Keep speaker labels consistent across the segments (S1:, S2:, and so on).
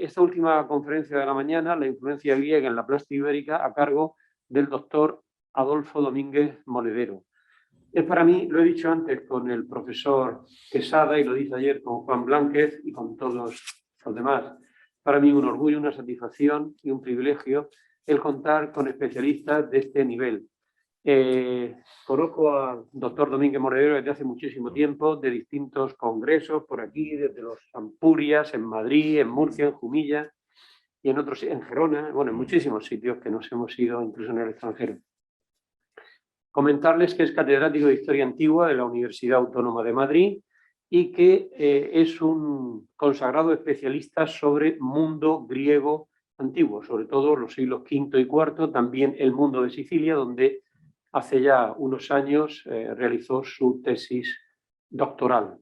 S1: esta última conferencia de la mañana, la influencia griega en la plástica ibérica, a cargo del doctor Adolfo Domínguez Monedero. Es para mí, lo he dicho antes con el profesor Quesada y lo dije ayer con Juan Blánquez y con todos los demás, para mí un orgullo, una satisfacción y un privilegio el contar con especialistas de este nivel. Conozco al doctor Domínguez Monedero desde hace muchísimo tiempo, de distintos congresos por aquí, desde los Ampurias, en Madrid, en Murcia, en Jumilla y en otros, en Gerona, bueno, en muchísimos sitios que nos hemos ido incluso en el extranjero. Comentarles que es catedrático de Historia Antigua de la Universidad Autónoma de Madrid y que es un consagrado especialista sobre mundo griego antiguo, sobre todo los siglos V y IV, también el mundo de Sicilia, donde hace ya unos años realizó su tesis doctoral.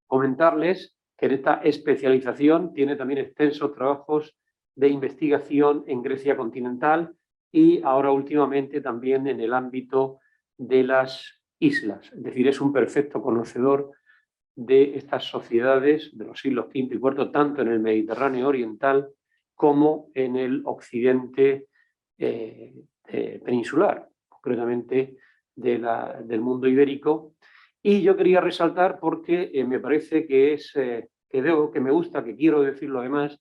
S1: Comentarles que en esta especialización tiene también extensos trabajos de investigación en Grecia continental y ahora últimamente también en el ámbito de las islas. Es decir, es un perfecto conocedor de estas sociedades de los siglos V y IV, tanto en el Mediterráneo oriental como en el occidente peninsular, concretamente del mundo ibérico. Y yo quería resaltar porque me parece que es, que me gusta, que quiero decirlo además,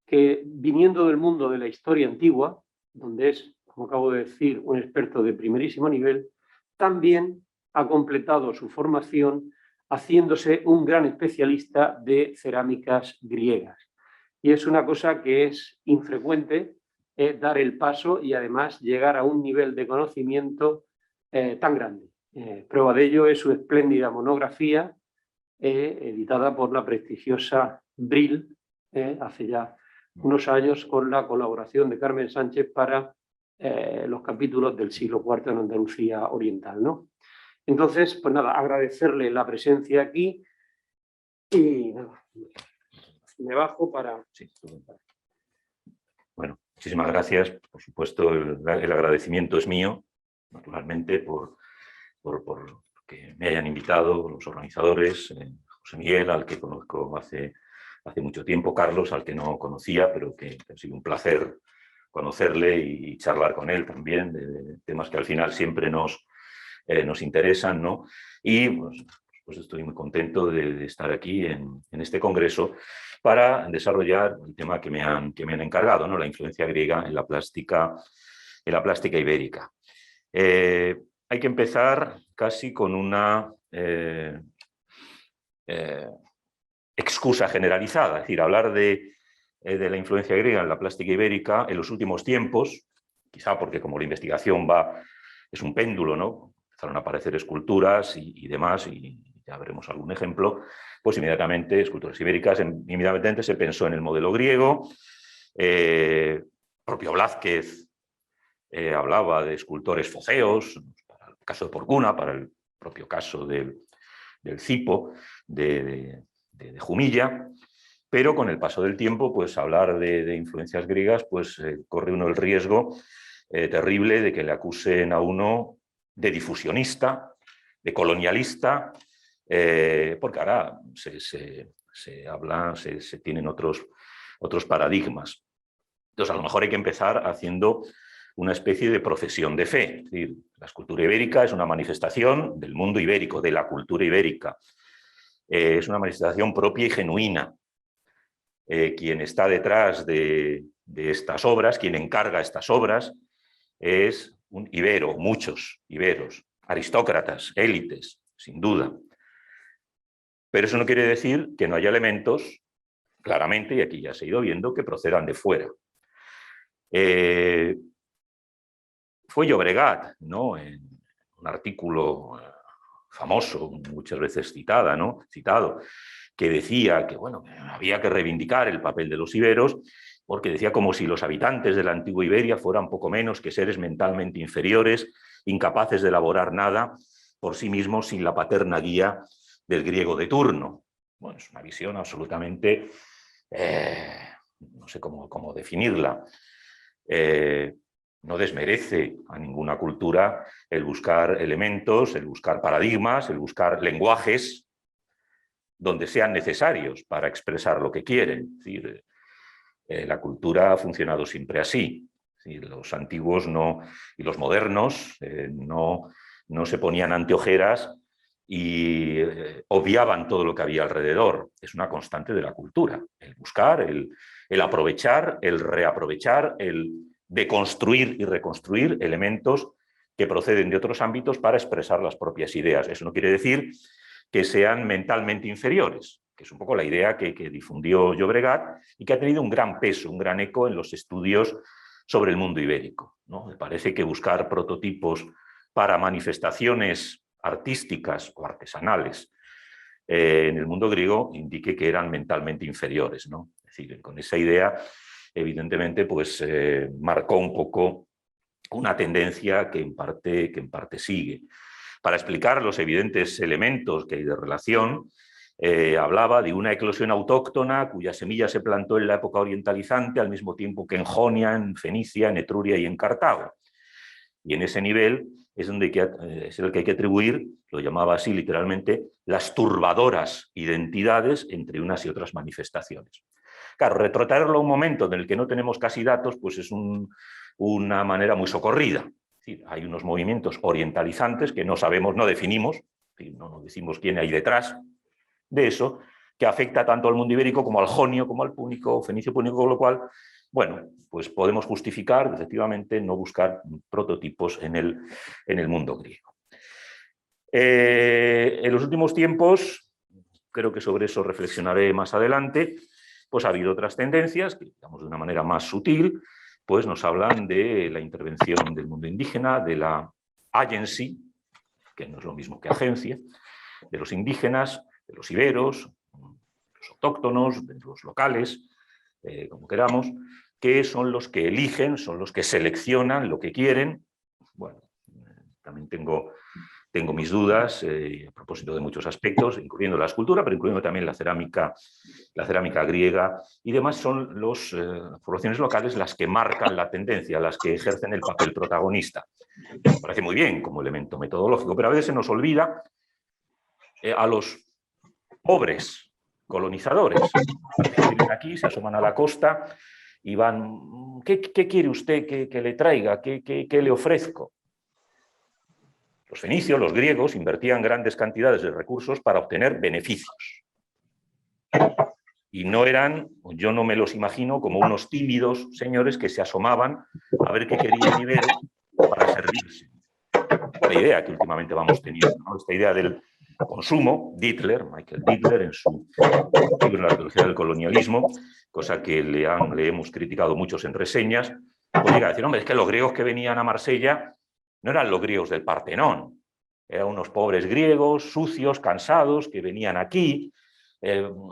S1: que viniendo del mundo de la historia antigua, donde es, como acabo de decir, un experto de primerísimo nivel, también ha completado su formación haciéndose un gran especialista de cerámicas griegas. Y es una cosa que es infrecuente, dar el paso y además llegar a un nivel de conocimiento tan grande. Prueba de ello es su espléndida monografía editada por la prestigiosa Brill hace ya unos años con la colaboración de Carmen Sánchez para los capítulos del siglo IV en Andalucía Oriental, ¿no? Entonces, pues nada, agradecerle la presencia aquí y nada, me bajo para... Sí.
S2: Bueno, muchísimas gracias. Por supuesto, el agradecimiento es mío, naturalmente, por que me hayan invitado los organizadores, José Miguel, al que conozco hace mucho tiempo, Carlos, al que no conocía, pero que ha sido un placer conocerle y charlar con él también, de temas que al final siempre nos interesan, ¿no? Y pues estoy muy contento de estar aquí en este congreso para desarrollar el tema que me han encargado, ¿no? La influencia griega en la plástica ibérica. Hay que empezar casi con una excusa generalizada, es decir, hablar de la influencia griega en la plástica ibérica en los últimos tiempos, quizá porque como la investigación es un péndulo, ¿no? Empezaron a aparecer esculturas y demás, y ya veremos algún ejemplo, pues inmediatamente, esculturas ibéricas, inmediatamente se pensó en el modelo griego. Propio Blázquez hablaba de escultores foceos, para el caso de Porcuna, para el propio caso del Cipo, de Jumilla, pero con el paso del tiempo, pues hablar de influencias griegas, pues corre uno el riesgo terrible de que le acusen a uno de difusionista, de colonialista, porque ahora se tienen otros paradigmas. Entonces, a lo mejor hay que empezar haciendo una especie de profesión de fe. Es decir, la escultura ibérica es una manifestación del mundo ibérico, de la cultura ibérica. Es una manifestación propia y genuina. Quien está detrás de estas obras, quien encarga estas obras, es un ibero, muchos iberos, aristócratas, élites, sin duda. Pero eso no quiere decir que no haya elementos, claramente, y aquí ya se ha ido viendo, que procedan de fuera. Fue Llobregat, ¿no? En un artículo famoso, muchas veces citado, que decía que, bueno, que había que reivindicar el papel de los iberos, porque decía como si los habitantes de la antigua Iberia fueran poco menos que seres mentalmente inferiores, incapaces de elaborar nada por sí mismos sin la paterna guía del griego de turno. Bueno, es una visión absolutamente, no sé cómo definirla. No desmerece a ninguna cultura el buscar elementos, el buscar paradigmas, el buscar lenguajes donde sean necesarios para expresar lo que quieren. Es decir, La cultura ha funcionado siempre así. Sí, los antiguos y los modernos no se ponían anteojeras y obviaban todo lo que había alrededor. Es una constante de la cultura, el buscar, el aprovechar, el reaprovechar, el deconstruir y reconstruir elementos que proceden de otros ámbitos para expresar las propias ideas. Eso no quiere decir que sean mentalmente inferiores, que es un poco la idea que difundió Llobregat y que ha tenido un gran peso, un gran eco en los estudios sobre el mundo ibérico, ¿no? Me parece que buscar prototipos para manifestaciones artísticas o artesanales en el mundo griego indique que eran mentalmente inferiores, ¿no? Es decir, con esa idea, evidentemente, pues marcó un poco una tendencia que en parte sigue. Para explicar los evidentes elementos que hay de relación, hablaba de una eclosión autóctona cuya semilla se plantó en la época orientalizante al mismo tiempo que en Jonia, en Fenicia, en Etruria y en Cartago. Y en ese nivel es el que hay que atribuir, lo llamaba así literalmente, las turbadoras identidades entre unas y otras manifestaciones. Claro, retrotraerlo a un momento en el que no tenemos casi datos, pues es una manera muy socorrida. Es decir, hay unos movimientos orientalizantes que no sabemos, no definimos, no decimos quién hay detrás de eso, que afecta tanto al mundo ibérico como al jonio, como al púnico, fenicio púnico, con lo cual, bueno, pues podemos justificar, efectivamente, no buscar prototipos en el mundo griego. En los últimos tiempos, creo que sobre eso reflexionaré más adelante, pues ha habido otras tendencias que, digamos, de una manera más sutil, pues nos hablan de la intervención del mundo indígena, de la agency, que no es lo mismo que agencia, de los indígenas, de los iberos, los autóctonos, de los locales, como queramos, que son los que eligen, son los que seleccionan lo que quieren. Bueno, también tengo mis dudas a propósito de muchos aspectos, incluyendo la escultura, pero incluyendo también la cerámica griega y demás. Son las poblaciones locales las que marcan la tendencia, las que ejercen el papel protagonista. Me parece muy bien como elemento metodológico, pero a veces se nos olvida a los pobres colonizadores. Vienen aquí, se asoman a la costa y van, ¿qué quiere usted que le traiga? ¿Qué le ofrezco? Los fenicios, los griegos, invertían grandes cantidades de recursos para obtener beneficios. Y no eran, yo no me los imagino, como unos tímidos señores que se asomaban a ver qué quería el ibero para servirse. La idea que últimamente vamos teniendo, ¿no? Esta idea del consumo, Michael Dittler, en su libro La teología del colonialismo, cosa que le hemos criticado muchos en reseñas, pues llega a decir, hombre, es que los griegos que venían a Marsella no eran los griegos del Partenón, eran unos pobres griegos, sucios, cansados, que venían aquí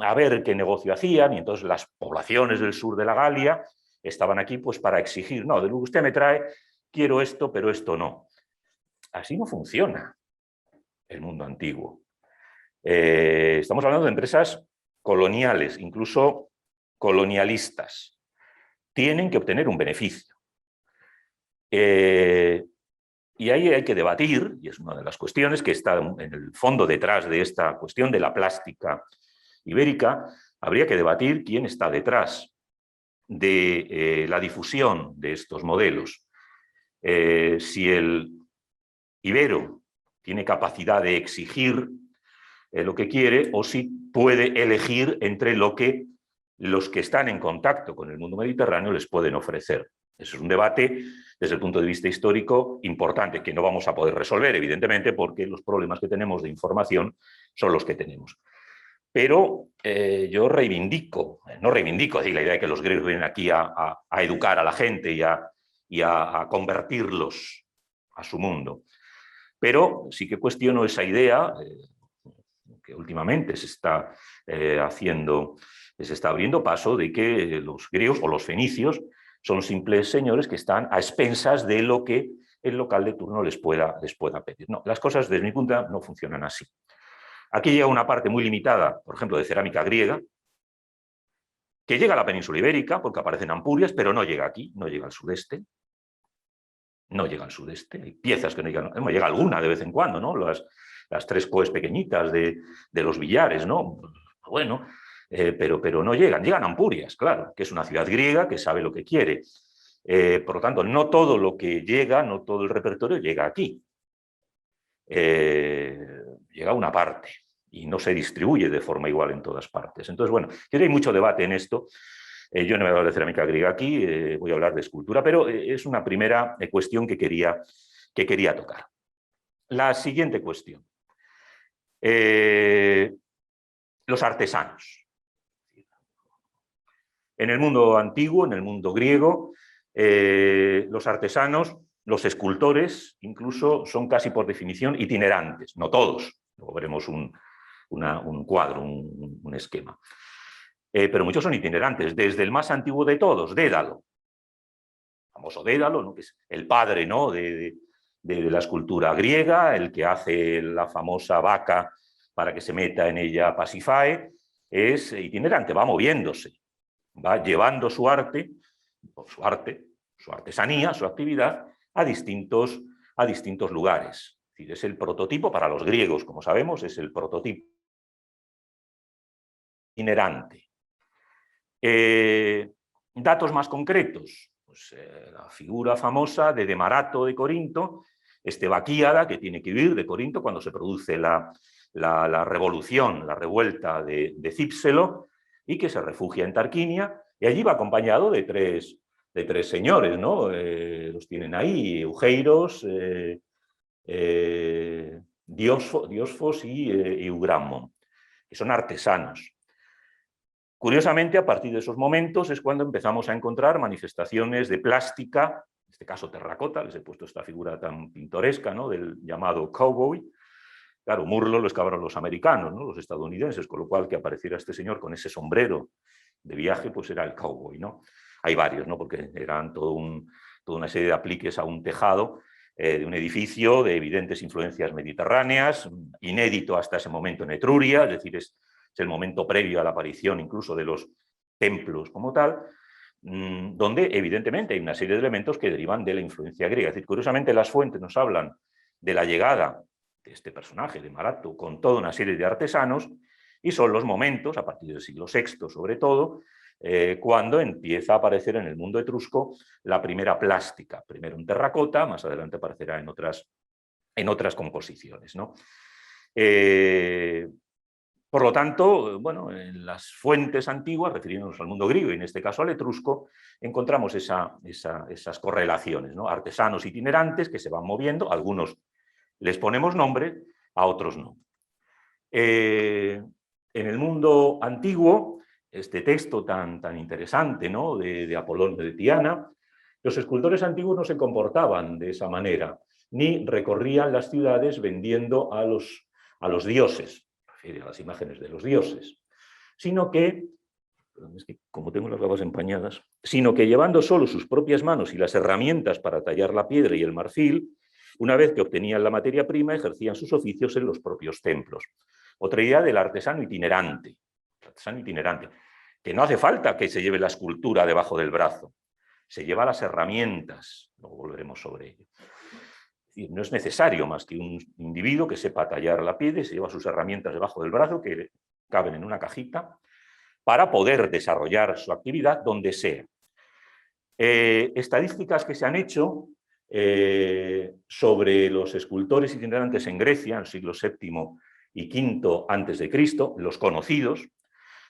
S2: a ver qué negocio hacían, y entonces las poblaciones del sur de la Galia estaban aquí pues para exigir, no, de lo que usted me trae, quiero esto, pero esto no. Así no funciona el mundo antiguo. Estamos hablando de empresas coloniales, incluso colonialistas. Tienen que obtener un beneficio. Y ahí hay que debatir, y es una de las cuestiones que está en el fondo detrás de esta cuestión de la plástica ibérica, habría que debatir quién está detrás de la difusión de estos modelos. Si el ibero tiene capacidad de exigir lo que quiere o si puede elegir entre lo que los que están en contacto con el mundo mediterráneo les pueden ofrecer. Eso es un debate desde el punto de vista histórico importante que no vamos a poder resolver, evidentemente, porque los problemas que tenemos de información son los que tenemos. Pero yo no reivindico, es decir, la idea de que los griegos vienen aquí a educar a la gente y a convertirlos a su mundo. Pero sí que cuestiono esa idea que últimamente se está abriendo paso de que los griegos o los fenicios son simples señores que están a expensas de lo que el local de turno les pueda pedir. No, las cosas desde mi punto de vista no funcionan así. Aquí llega una parte muy limitada, por ejemplo, de cerámica griega, que llega a la península ibérica porque aparecen ampurias, pero no llega aquí, no llega al sudeste. No llega al sudeste, hay piezas que no llegan, llega alguna de vez en cuando, ¿no? Las tres coes pequeñitas de los billares, ¿no? Bueno, pero no llegan. Llegan a Ampurias, claro, que es una ciudad griega que sabe lo que quiere. Por lo tanto, no todo lo que llega, no todo el repertorio llega aquí. Llega una parte y no se distribuye de forma igual en todas partes. Entonces, bueno, hay mucho debate en esto. Yo no voy a hablar de cerámica griega aquí, voy a hablar de escultura, pero es una primera cuestión que quería tocar. La siguiente cuestión. Los artesanos. En el mundo antiguo, en el mundo griego, los artesanos, los escultores, incluso son casi por definición itinerantes, no todos. Luego veremos un cuadro, un esquema. Pero muchos son itinerantes, desde el más antiguo de todos, Dédalo. El famoso Dédalo, ¿no? Que es el padre, ¿no? de la escultura griega, el que hace la famosa vaca para que se meta en ella Pasífae, es itinerante, va moviéndose, va llevando su arte, su artesanía, su actividad, a distintos lugares. Es decir, es el prototipo para los griegos, como sabemos, es el prototipo itinerante. Datos más concretos, pues, la figura famosa de Demarato de Corinto, Baquíada, que tiene que huir de Corinto cuando se produce la revolución, la revuelta de Cípselo, y que se refugia en Tarquinia, y allí va acompañado de tres señores, ¿no? Los tienen ahí, Eugeiros, Diosfos y Eugramon, que son artesanos. Curiosamente, a partir de esos momentos es cuando empezamos a encontrar manifestaciones de plástica, en este caso terracota, les he puesto esta figura tan pintoresca, ¿no? Del llamado cowboy. Claro, Murlo lo excavaron los americanos, ¿no? Los estadounidenses, con lo cual que apareciera este señor con ese sombrero de viaje, pues era el cowboy, ¿no? Hay varios, ¿no? Porque eran toda una serie de apliques a un tejado de un edificio de evidentes influencias mediterráneas, inédito hasta ese momento en Etruria, es decir, es el momento previo a la aparición incluso de los templos como tal, donde evidentemente hay una serie de elementos que derivan de la influencia griega. Es decir, curiosamente las fuentes nos hablan de la llegada de este personaje, de Marato, con toda una serie de artesanos, y son los momentos, a partir del siglo VI sobre todo, cuando empieza a aparecer en el mundo etrusco la primera plástica, primero en terracota, más adelante aparecerá en otras composiciones, ¿no? Por lo tanto, bueno, en las fuentes antiguas, refiriéndonos al mundo griego y en este caso al etrusco, encontramos esas correlaciones, ¿no? Artesanos itinerantes que se van moviendo, algunos les ponemos nombre, a otros no. En el mundo antiguo, este texto tan interesante, ¿no? de Apolonio de Tiana, los escultores antiguos no se comportaban de esa manera, ni recorrían las ciudades vendiendo a los dioses, refiere a las imágenes de los dioses, sino que, es que como tengo las gafas empañadas, sino que llevando solo sus propias manos y las herramientas para tallar la piedra y el marfil, una vez que obtenían la materia prima, ejercían sus oficios en los propios templos. Otra idea del artesano itinerante, que no hace falta que se lleve la escultura debajo del brazo, se lleva las herramientas, luego volveremos sobre ello. Es decir, no es necesario más que un individuo que sepa tallar la piedra y se lleva sus herramientas debajo del brazo, que caben en una cajita, para poder desarrollar su actividad donde sea. Estadísticas que se han hecho sobre los escultores itinerantes en Grecia, en el siglo VII y V a.C., los conocidos,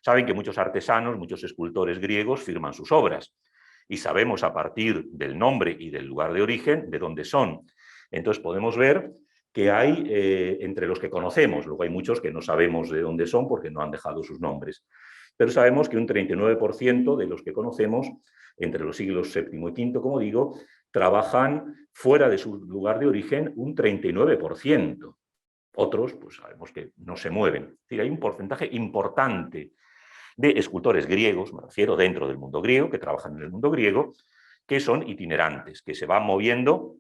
S2: saben que muchos artesanos, muchos escultores griegos firman sus obras y sabemos a partir del nombre y del lugar de origen de dónde son. Entonces podemos ver que hay entre los que conocemos, luego hay muchos que no sabemos de dónde son porque no han dejado sus nombres, pero sabemos que un 39% de los que conocemos entre los siglos VII y V, como digo, trabajan fuera de su lugar de origen un 39%. Otros, pues sabemos que no se mueven. Es decir, hay un porcentaje importante de escultores griegos, me refiero dentro del mundo griego, que trabajan en el mundo griego, que son itinerantes, que se van moviendo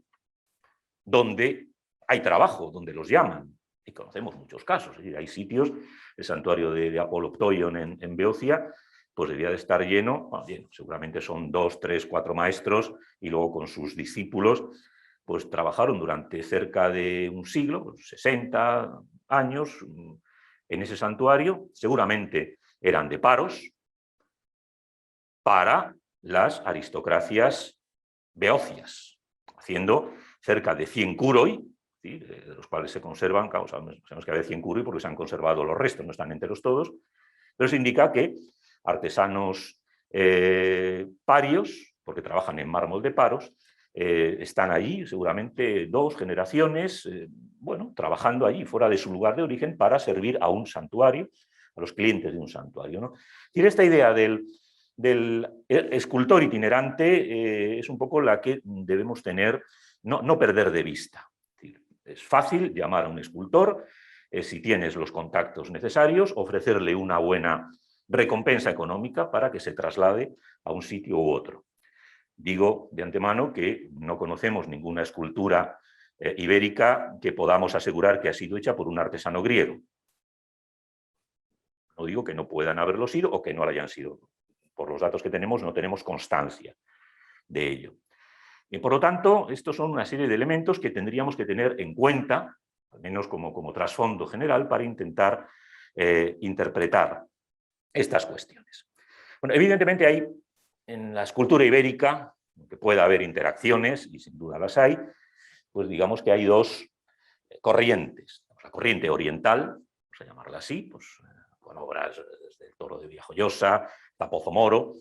S2: donde hay trabajo, donde los llaman. Y conocemos muchos casos. Es decir, hay sitios, el santuario de Apolo Ptoion en Beocia, pues debía de estar lleno, seguramente son 2, 3, 4 maestros, y luego con sus discípulos, pues trabajaron durante cerca de un siglo, 60 años, en ese santuario. Seguramente eran de paros para las aristocracias beocias, haciendo cerca de 100 curoi, ¿sí?, de los cuales se conservan, claro, sabemos que había 100 curoi porque se han conservado los restos, no están enteros todos, pero eso indica que artesanos parios, porque trabajan en mármol de paros, están allí seguramente 2 generaciones, bueno, trabajando allí fuera de su lugar de origen para servir a un santuario, a los clientes de un santuario, ¿no? Y esta idea del escultor itinerante es un poco la que debemos tener, no perder de vista. Es fácil llamar a un escultor, si tienes los contactos necesarios, ofrecerle una buena recompensa económica para que se traslade a un sitio u otro. Digo de antemano que no conocemos ninguna escultura ibérica que podamos asegurar que ha sido hecha por un artesano griego. No digo que no puedan haberlo sido o que no lo hayan sido. Por los datos que tenemos, no tenemos constancia de ello. Y por lo tanto, estos son una serie de elementos que tendríamos que tener en cuenta, al menos como trasfondo general, para intentar interpretar estas cuestiones. Bueno, evidentemente hay en la escultura ibérica, que pueda haber interacciones, y sin duda las hay, pues digamos que hay 2 corrientes. La corriente oriental, vamos a llamarla así, pues con obras desde el Toro de Villajoyosa, Tapozo Moro.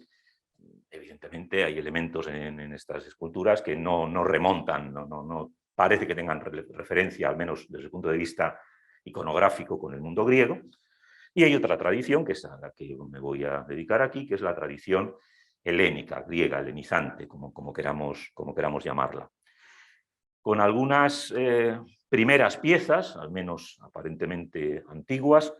S2: Evidentemente hay elementos en estas esculturas que no remontan, no parece que tengan referencia, al menos desde el punto de vista iconográfico, con el mundo griego. Y hay otra tradición, que es a la que me voy a dedicar aquí, que es la tradición helénica, griega, helenizante, como queramos llamarla. Con algunas primeras piezas, al menos aparentemente antiguas,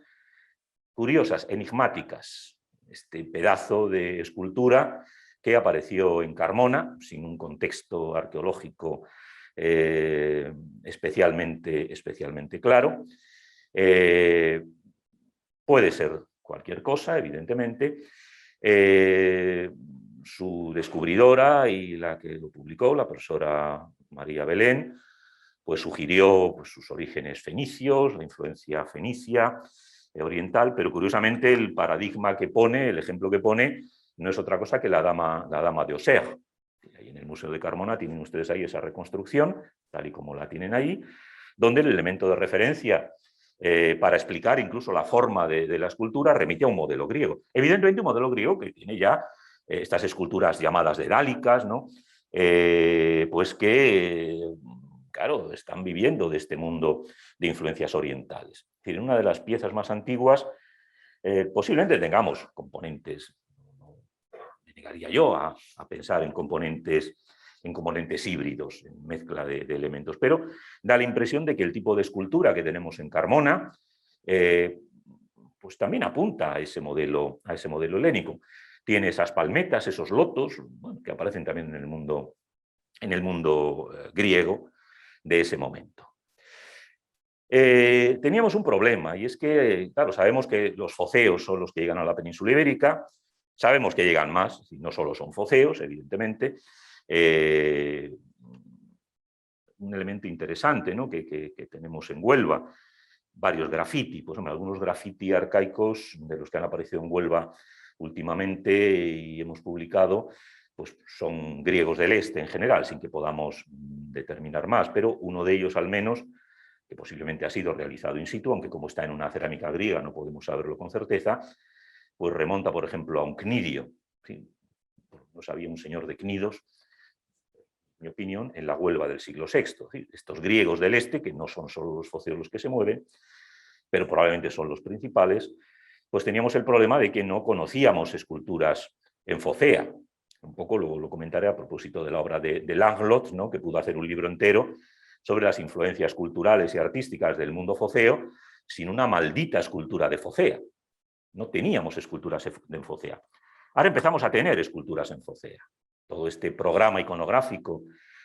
S2: curiosas, enigmáticas. Este pedazo de escultura que apareció en Carmona, sin un contexto arqueológico especialmente claro. Puede ser cualquier cosa, evidentemente. Su descubridora y la que lo publicó, la profesora María Belén, pues sugirió pues, sus orígenes fenicios, la influencia fenicia, oriental, pero curiosamente el paradigma que pone, el ejemplo que pone, no es otra cosa que la dama de Auxerre. Ahí en el Museo de Carmona tienen ustedes ahí esa reconstrucción, tal y como la tienen ahí, donde el elemento de referencia para explicar incluso la forma de la escultura remite a un modelo griego. Evidentemente un modelo griego que tiene ya estas esculturas llamadas dedálicas, ¿no? Pues que, claro, están viviendo de este mundo de influencias orientales. Es decir, en una de las piezas más antiguas posiblemente tengamos componentes, no me negaría yo a pensar en componentes híbridos, en mezcla de elementos, pero da la impresión de que el tipo de escultura que tenemos en Carmona pues también apunta a ese modelo helénico. Tiene esas palmetas, esos lotos, bueno, que aparecen también en el mundo griego de ese momento. Teníamos un problema, y es que, claro, sabemos que los foceos son los que llegan a la península ibérica, sabemos que llegan más, no solo son foceos, evidentemente. Un elemento interesante, ¿no?, que tenemos en Huelva, varios graffiti, pues hombre, algunos graffiti arcaicos de los que han aparecido en Huelva últimamente y hemos publicado, pues son griegos del este en general, sin que podamos determinar más, pero uno de ellos al menos, que posiblemente ha sido realizado in situ, aunque como está en una cerámica griega no podemos saberlo con certeza, pues remonta, por ejemplo, a un cnidio. ¿Sí? No sabía un señor de Cnidos, en mi opinión, en la Huelva del siglo VI. ¿Sí? Estos griegos del este, que no son solo los foceos los que se mueven, pero probablemente son los principales, pues teníamos el problema de que no conocíamos esculturas en focea. Un poco lo comentaré a propósito de la obra de Langlot, ¿no?, que pudo hacer un libro entero sobre las influencias culturales y artísticas del mundo foceo, sin una maldita escultura de focea. No teníamos esculturas en focea. Ahora empezamos a tener esculturas en focea. Todo este programa iconográfico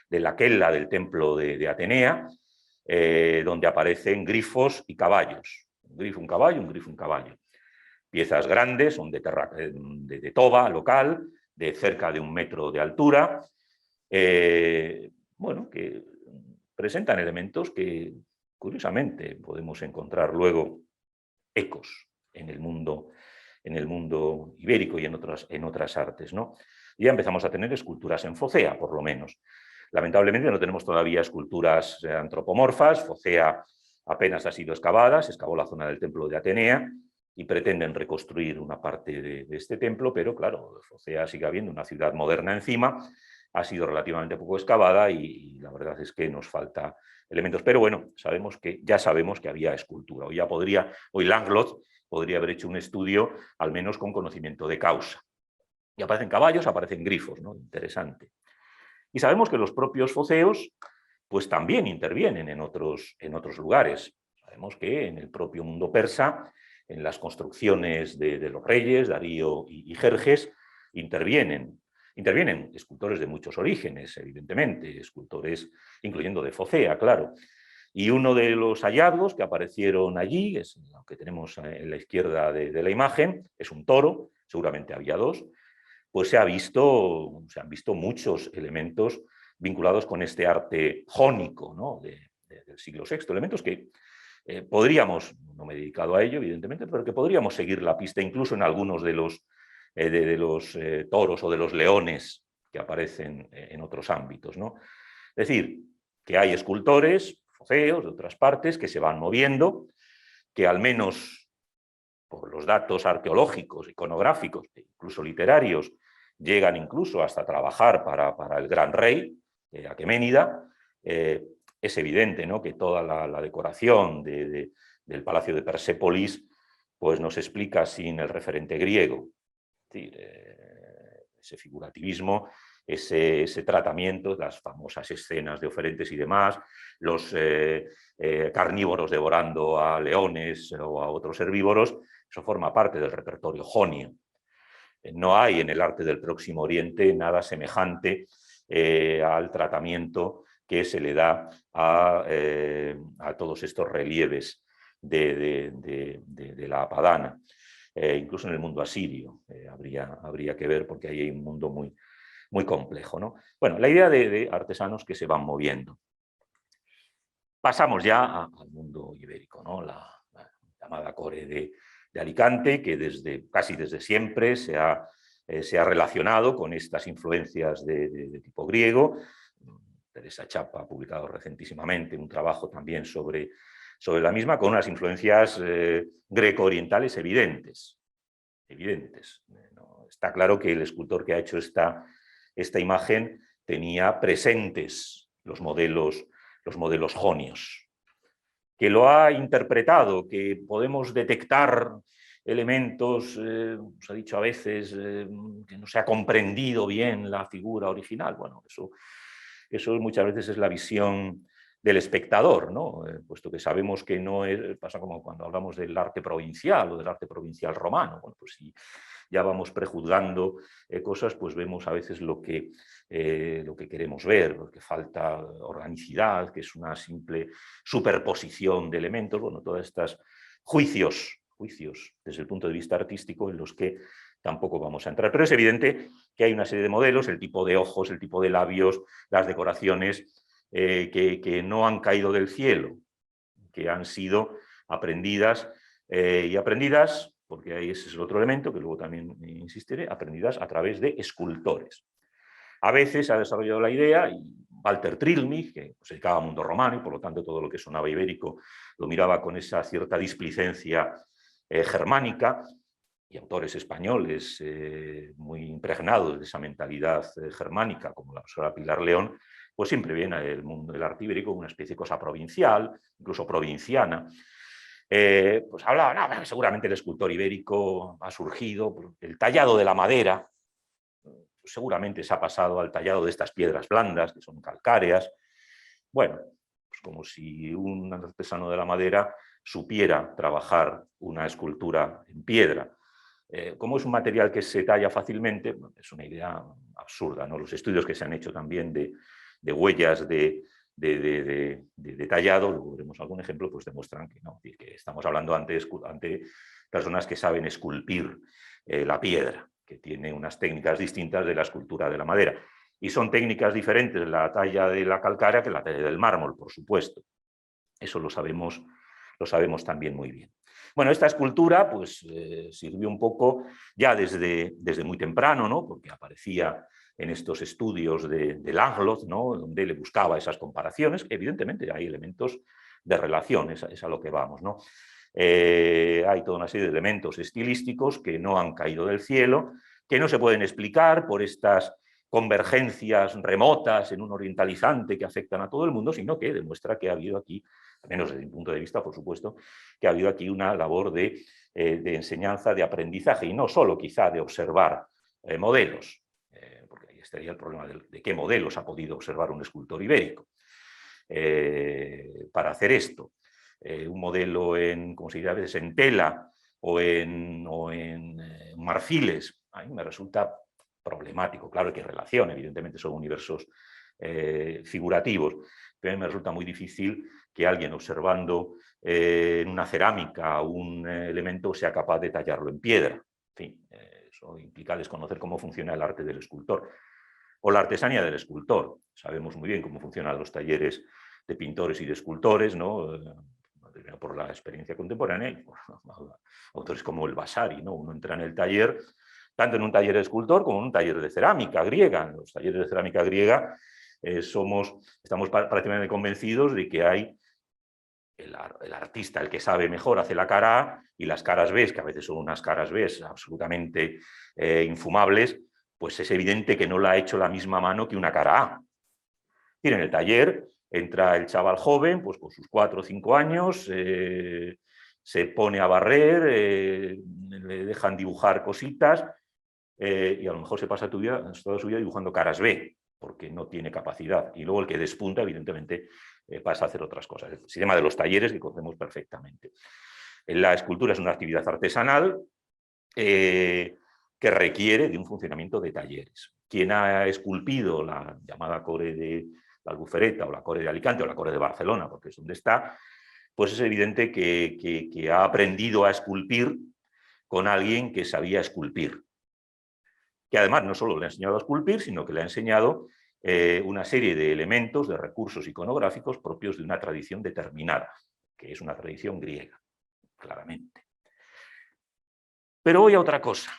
S2: de la quella del templo de Atenea, donde aparecen grifos y caballos. Un grifo, un caballo, un grifo, un caballo. Piezas grandes, son de toba local, de cerca de 1 metro de altura, bueno, que presentan elementos que, curiosamente, podemos encontrar luego ecos en el mundo en el mundo ibérico y en otras artes, ¿no? Ya empezamos a tener esculturas en Focea, por lo menos. Lamentablemente no tenemos todavía esculturas antropomorfas. Focea apenas ha sido excavada, se excavó la zona del templo de Atenea y pretenden reconstruir una parte de este templo, pero claro, Focea sigue habiendo una ciudad moderna encima, ha sido relativamente poco excavada y la verdad es que nos falta elementos. Pero bueno, ya sabemos que había escultura. Hoy Langlot podría haber hecho un estudio, al menos con conocimiento de causa. Y aparecen caballos, aparecen grifos, ¿no? Interesante. Y sabemos que los propios foceos pues también intervienen en otros lugares. Sabemos que en el propio mundo persa, en las construcciones de los reyes, Darío y Jerjes, intervienen escultores de muchos orígenes, evidentemente, escultores incluyendo de Focea, claro. Y uno de los hallazgos que aparecieron allí, es lo que tenemos en la izquierda de la imagen, es un toro, seguramente había dos, pues se han visto muchos elementos vinculados con este arte jónico, ¿no? del siglo VI, elementos que podríamos, no me he dedicado a ello evidentemente, pero que podríamos seguir la pista incluso en algunos de los toros o de los leones que aparecen en otros ámbitos, ¿no? Es decir, que hay escultores, foceos de otras partes que se van moviendo, que al menos por los datos arqueológicos, iconográficos e incluso literarios, llegan incluso hasta trabajar para el gran rey, Aqueménida. Es evidente, ¿no?, que toda la decoración del palacio de Persépolis pues nos explica sin el referente griego. Es decir, ese figurativismo, ese tratamiento, las famosas escenas de oferentes y demás, los carnívoros devorando a leones o a otros herbívoros, eso forma parte del repertorio jonio. No hay en el arte del Próximo Oriente nada semejante al tratamiento que se le da a todos estos relieves de la Apadana. Incluso en el mundo asirio habría que ver, porque ahí hay un mundo muy, muy complejo, ¿no? Bueno, la idea de artesanos que se van moviendo. Pasamos ya al mundo ibérico, ¿no? La llamada core de Alicante, que casi desde siempre se ha relacionado con estas influencias de tipo griego. Teresa Chapa ha publicado recentísimamente un trabajo también sobre la misma, con unas influencias greco-orientales evidentes. ¿No? Está claro que el escultor que ha hecho esta imagen tenía presentes los modelos jonios, que lo ha interpretado, que podemos detectar elementos, se ha dicho a veces, que no se ha comprendido bien la figura original. Bueno, eso muchas veces es la visión del espectador, ¿no? Puesto que sabemos que no es, pasa como cuando hablamos del arte provincial o del arte provincial romano. Bueno, pues si ya vamos prejuzgando cosas, pues vemos a veces lo que queremos ver, porque falta organicidad, que es una simple superposición de elementos. Bueno, todas estas juicios desde el punto de vista artístico en los que tampoco vamos a entrar. Pero es evidente que hay una serie de modelos, el tipo de ojos, el tipo de labios, las decoraciones, que no han caído del cielo, que han sido aprendidas porque ahí ese es el otro elemento que luego también insistiré, aprendidas a través de escultores. A veces ha desarrollado la idea, y Walter Trilmich, que se dedicaba al mundo romano y por lo tanto todo lo que sonaba ibérico lo miraba con esa cierta displicencia germánica, y autores españoles muy impregnados de esa mentalidad germánica, como la profesora Pilar León, pues siempre ven el mundo del arte ibérico como una especie de cosa provincial, incluso provinciana. Pues hablaban, no, seguramente el escultor ibérico ha surgido, el tallado de la madera, pues seguramente se ha pasado al tallado de estas piedras blandas, que son calcáreas. Bueno, pues como si un artesano de la madera supiera trabajar una escultura en piedra. Como es un material que se talla fácilmente, es una idea absurda, ¿no? Los estudios que se han hecho también de huellas de tallado, luego veremos algún ejemplo, pues demuestran que no, que estamos hablando ante personas que saben esculpir la piedra, que tiene unas técnicas distintas de la escultura de la madera. Y son técnicas diferentes la talla de la calcárea que la talla del mármol, por supuesto. Eso lo sabemos también muy bien. Bueno, esta escultura pues, sirvió un poco ya desde muy temprano, ¿no? Porque aparecía en estos estudios de Langlois, ¿no? Donde le buscaba esas comparaciones. Evidentemente hay elementos de relación, es a lo que vamos, ¿no? Hay toda una serie de elementos estilísticos que no han caído del cielo, que no se pueden explicar por estas convergencias remotas en un orientalizante que afectan a todo el mundo, sino que demuestra que ha habido aquí, al menos desde mi punto de vista, por supuesto, que ha habido aquí una labor de enseñanza, de aprendizaje, y no solo quizá de observar modelos, porque ahí estaría el problema de qué modelos ha podido observar un escultor ibérico para hacer esto. Un modelo en, como se dice a veces, en tela o en marfiles, a mí me resulta problemático. Claro que hay relación, evidentemente son universos figurativos, pero a mí me resulta muy difícil que alguien observando en una cerámica un elemento sea capaz de tallarlo en piedra. En fin, eso implica desconocer cómo funciona el arte del escultor o la artesanía del escultor. Sabemos muy bien cómo funcionan los talleres de pintores y de escultores, ¿no? Por la experiencia contemporánea y por autores como el Vasari, ¿no? Uno entra en el taller, tanto en un taller de escultor como en un taller de cerámica griega. En los talleres de cerámica griega estamos prácticamente convencidos de que hay el artista, el que sabe mejor, hace la cara A, y las caras B, que a veces son unas caras B absolutamente infumables, pues es evidente que no la ha hecho la misma mano que una cara A. Y en el taller entra el chaval joven, pues con sus 4 o 5 años, se pone a barrer, le dejan dibujar cositas, y a lo mejor se pasa toda su vida dibujando caras B, porque no tiene capacidad. Y luego el que despunta, evidentemente, pasa a hacer otras cosas. El sistema de los talleres que conocemos perfectamente. La escultura es una actividad artesanal que requiere de un funcionamiento de talleres. Quien ha esculpido la llamada core de la Albufereta o la core de Alicante o la core de Barcelona, porque es donde está, pues es evidente que ha aprendido a esculpir con alguien que sabía esculpir. Que además no solo le ha enseñado a esculpir, sino que le ha enseñado una serie de elementos, de recursos iconográficos propios de una tradición determinada, que es una tradición griega, claramente. Pero voy a otra cosa.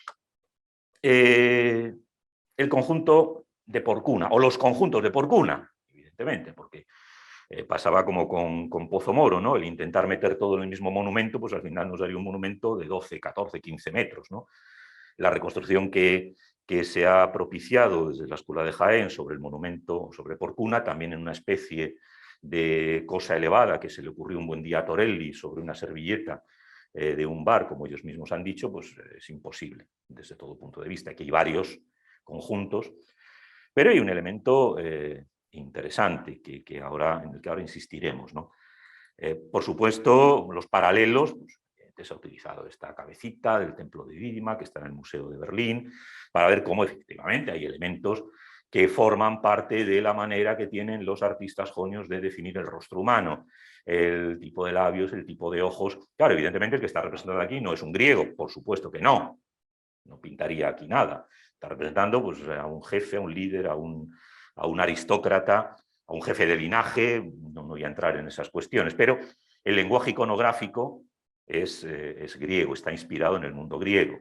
S2: El conjunto de Porcuna, o los conjuntos de Porcuna, evidentemente, porque pasaba como con Pozo Moro, ¿no? El intentar meter todo en el mismo monumento, pues al final nos daría un monumento de 12, 14, 15 metros, ¿no? La reconstrucción que se ha propiciado desde la Escuela de Jaén sobre el monumento, sobre Porcuna, también en una especie de cosa elevada que se le ocurrió un buen día a Torelli sobre una servilleta de un bar, como ellos mismos han dicho, pues es imposible desde todo punto de vista. Aquí hay varios conjuntos, pero hay un elemento interesante en el que ahora insistiremos, ¿no? Por supuesto, los paralelos, pues, se ha utilizado esta cabecita del templo de Dídima, que está en el Museo de Berlín, para ver cómo efectivamente hay elementos que forman parte de la manera que tienen los artistas jonios de definir el rostro humano, el tipo de labios, el tipo de ojos. Claro, evidentemente el que está representado aquí no es un griego, por supuesto que no pintaría aquí nada. Está representando pues, a un jefe, a un líder, a un aristócrata, a un jefe de linaje, no voy a entrar en esas cuestiones, pero el lenguaje iconográfico es griego, está inspirado en el mundo griego.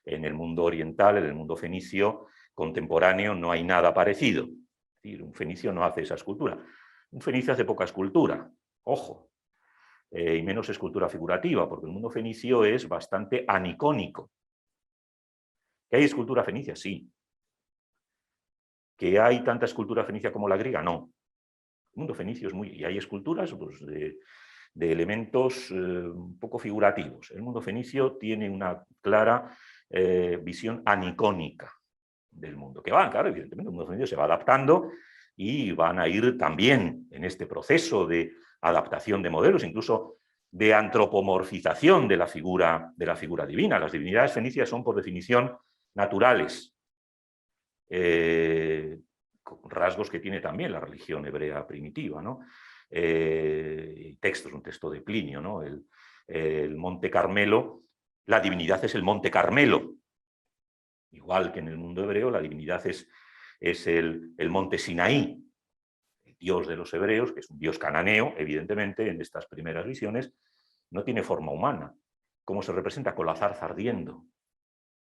S2: En el mundo oriental, en el mundo fenicio contemporáneo, no hay nada parecido. Es decir, un fenicio no hace esa escultura. Un fenicio hace poca escultura, ojo, y menos escultura figurativa, porque el mundo fenicio es bastante anicónico. ¿Que hay escultura fenicia? Sí. ¿Que hay tanta escultura fenicia como la griega? No. El mundo fenicio es muy... Y hay esculturas pues, de elementos un poco figurativos. El mundo fenicio tiene una clara visión anicónica del mundo. Que van, claro, evidentemente el mundo fenicio se va adaptando y van a ir también en este proceso de adaptación de modelos, incluso de antropomorfización de la figura divina. Las divinidades fenicias son, por definición, naturales, rasgos que tiene también la religión hebrea primitiva, ¿no? Textos, un texto de Plinio, ¿no? El Monte Carmelo, la divinidad es el Monte Carmelo, igual que en el mundo hebreo la divinidad es el Monte Sinaí, el dios de los hebreos, que es un dios cananeo, evidentemente en estas primeras visiones no tiene forma humana, ¿cómo se representa? Con la zarza ardiendo.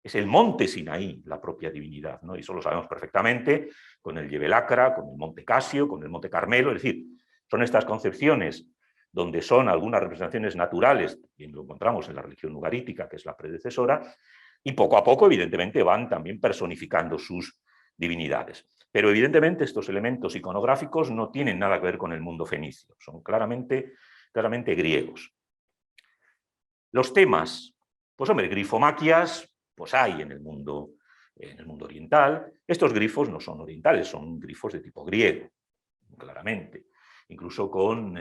S2: Es el monte Sinaí, la propia divinidad, ¿no? Y eso lo sabemos perfectamente con el Yebel Akra, con el monte Casio, con el monte Carmelo. Es decir, son estas concepciones donde son algunas representaciones naturales, y lo encontramos en la religión ugarítica, que es la predecesora, y poco a poco, evidentemente, van también personificando sus divinidades. Pero evidentemente estos elementos iconográficos no tienen nada que ver con el mundo fenicio, son claramente griegos. Los temas, pues hombre, grifomaquias, pues hay en el mundo oriental. Estos grifos no son orientales, son grifos de tipo griego, claramente. Incluso con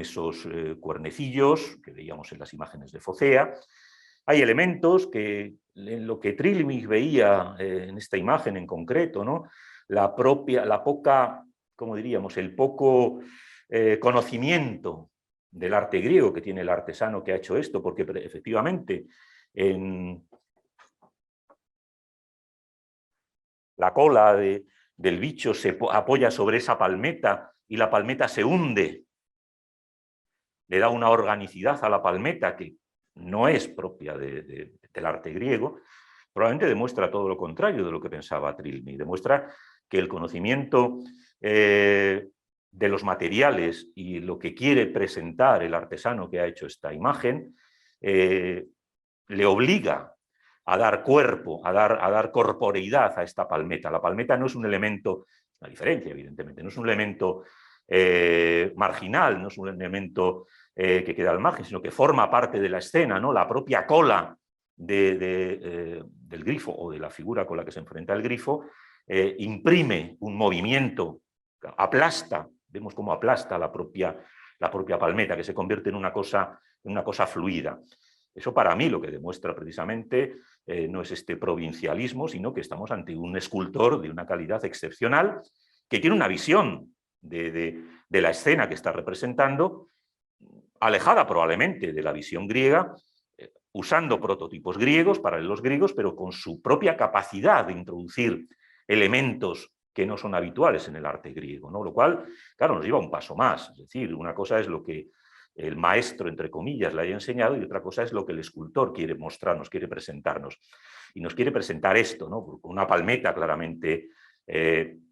S2: esos cuernecillos que veíamos en las imágenes de Focea. Hay elementos que, en lo que Trilimich veía en esta imagen en concreto, ¿no? La poca, ¿cómo diríamos?, el poco conocimiento del arte griego que tiene el artesano que ha hecho esto, porque efectivamente en la cola del bicho se apoya sobre esa palmeta y la palmeta se hunde, le da una organicidad a la palmeta que no es propia del arte griego, probablemente demuestra todo lo contrario de lo que pensaba Trilmi, demuestra que el conocimiento de los materiales y lo que quiere presentar el artesano que ha hecho esta imagen le obliga a dar cuerpo, a dar corporeidad a esta palmeta. La palmeta no es un elemento, la diferencia evidentemente, no es un elemento marginal, no es un elemento que queda al margen, sino que forma parte de la escena, ¿no? La propia cola del grifo o de la figura con la que se enfrenta el grifo imprime un movimiento, aplasta, vemos cómo aplasta la propia palmeta, que se convierte en una cosa fluida. Eso para mí lo que demuestra precisamente no es este provincialismo, sino que estamos ante un escultor de una calidad excepcional que tiene una visión de la escena que está representando, alejada probablemente de la visión griega, usando prototipos griegos, paralelos griegos, pero con su propia capacidad de introducir elementos que no son habituales en el arte griego, ¿no? Lo cual, claro, nos lleva un paso más. Es decir, una cosa es lo que el maestro, entre comillas, le haya enseñado y otra cosa es lo que el escultor quiere mostrarnos, quiere presentarnos. Y nos quiere presentar esto, ¿no? Con una palmeta claramente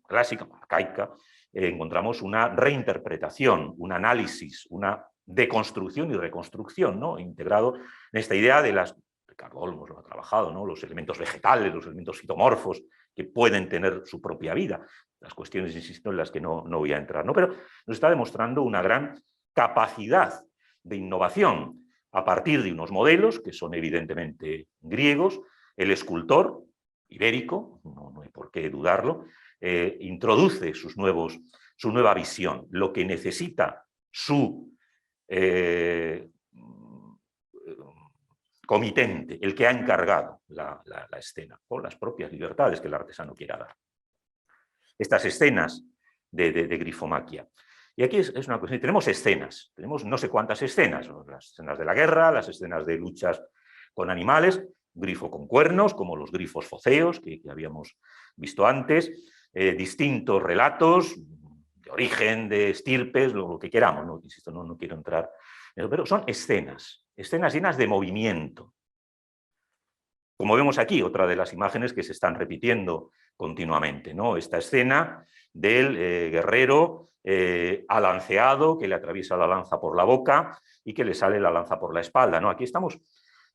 S2: clásica, arcaica, encontramos una reinterpretación, un análisis, una deconstrucción y reconstrucción, ¿no? Integrado en esta idea de las, Ricardo Olmos lo ha trabajado, ¿no? Los elementos vegetales, los elementos fitomorfos, que pueden tener su propia vida. Las cuestiones, insisto, en las que no voy a entrar, ¿no? Pero nos está demostrando una gran capacidad de innovación a partir de unos modelos que son evidentemente griegos. El escultor ibérico, no hay por qué dudarlo, introduce su nueva visión, lo que necesita su comitente, el que ha encargado la escena, con las propias libertades que el artesano quiera dar. Estas escenas de grifomaquia. Y aquí es una cuestión, tenemos escenas, tenemos no sé cuántas escenas, las escenas de la guerra, las escenas de luchas con animales, grifo con cuernos, como los grifos foceos que habíamos visto antes, distintos relatos de origen, de estirpes, lo que queramos, ¿no? Insisto, no quiero entrar en eso, pero son escenas llenas de movimiento. Como vemos aquí, otra de las imágenes que se están repitiendo continuamente, ¿no? Esta escena del guerrero alanceado, que le atraviesa la lanza por la boca y que le sale la lanza por la espalda, ¿no? Aquí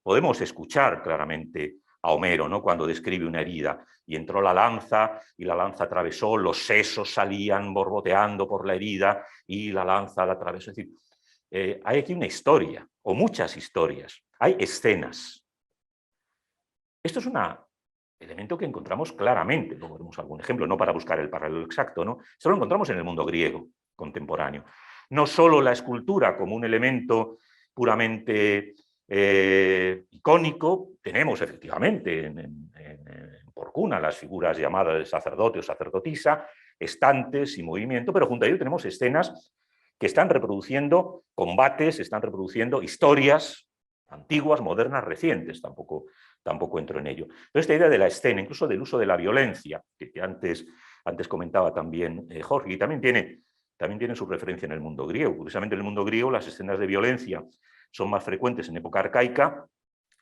S2: podemos escuchar claramente a Homero, ¿no? Cuando describe una herida, y entró la lanza, y la lanza atravesó, los sesos salían borboteando por la herida, y la lanza la atravesó. Es decir, hay aquí una historia, o muchas historias, hay escenas. Esto es un elemento que encontramos claramente, luego veremos algún ejemplo, no para buscar el paralelo exacto, ¿no? Esto lo encontramos en el mundo griego contemporáneo. No solo la escultura como un elemento puramente icónico, tenemos efectivamente en Porcuna las figuras llamadas de sacerdote o sacerdotisa, estantes y movimiento, pero junto a ello tenemos escenas que están reproduciendo combates, están reproduciendo historias antiguas, modernas, recientes, tampoco entro en ello. Pero esta idea de la escena, incluso del uso de la violencia, que antes comentaba también Jorge, y también tiene su referencia en el mundo griego. Curiosamente, en el mundo griego las escenas de violencia son más frecuentes en época arcaica,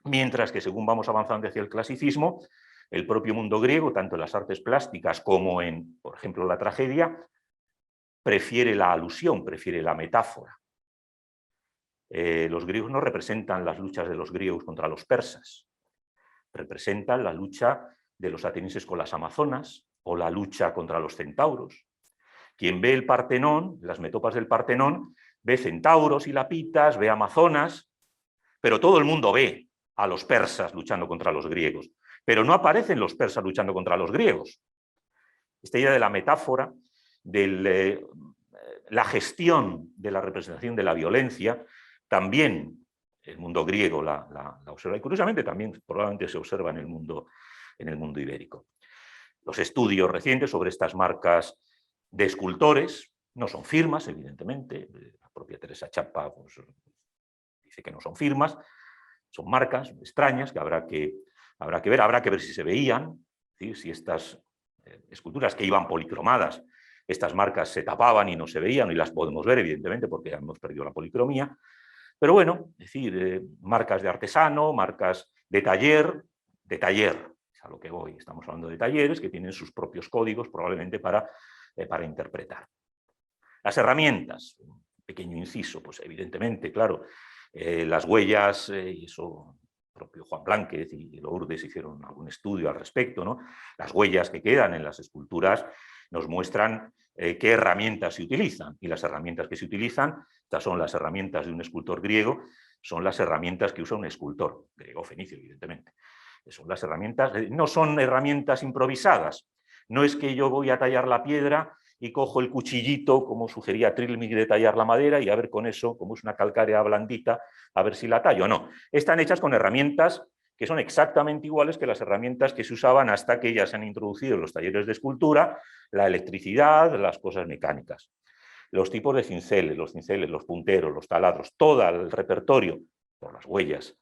S2: mientras que según vamos avanzando hacia el clasicismo, el propio mundo griego, tanto en las artes plásticas como en, por ejemplo, la tragedia, prefiere la alusión, prefiere la metáfora. Los griegos no representan las luchas de los griegos contra los persas, representan la lucha de los atenienses con las amazonas o la lucha contra los centauros. Quien ve el Partenón, las metopas del Partenón, ve centauros y lapitas, ve amazonas, pero todo el mundo ve a los persas luchando contra los griegos, pero no aparecen los persas luchando contra los griegos. Esta idea de la metáfora, de la gestión de la representación de la violencia, también el mundo griego la observa, y curiosamente también probablemente se observa en el mundo ibérico. Los estudios recientes sobre estas marcas de escultores no son firmas, evidentemente, la propia Teresa Chapa pues, dice que no son firmas, son marcas extrañas que habrá que ver si se veían, ¿sí? Si estas esculturas que iban policromadas, estas marcas se tapaban y no se veían, y las podemos ver, evidentemente, porque ya hemos perdido la policromía. Pero bueno, es decir, marcas de artesano, marcas de taller, es a lo que voy. Estamos hablando de talleres que tienen sus propios códigos, probablemente para interpretar. Las herramientas, un pequeño inciso, pues evidentemente, claro, las huellas, y eso el propio Juan Blánquez y Lourdes hicieron algún estudio al respecto, ¿no? Las huellas que quedan en las esculturas nos muestran qué herramientas se utilizan, y las herramientas que se utilizan, estas son las herramientas de un escultor griego, son las herramientas que usa un escultor, griego fenicio, evidentemente. Son las herramientas, no son herramientas improvisadas, no es que yo voy a tallar la piedra y cojo el cuchillito, como sugería Trilmig, de tallar la madera, y a ver con eso, como es una calcárea blandita, a ver si la tallo. No, están hechas con herramientas que son exactamente iguales que las herramientas que se usaban hasta que ya se han introducido en los talleres de escultura, la electricidad, las cosas mecánicas. Los tipos de cinceles, los punteros, los taladros, todo el repertorio, por las huellas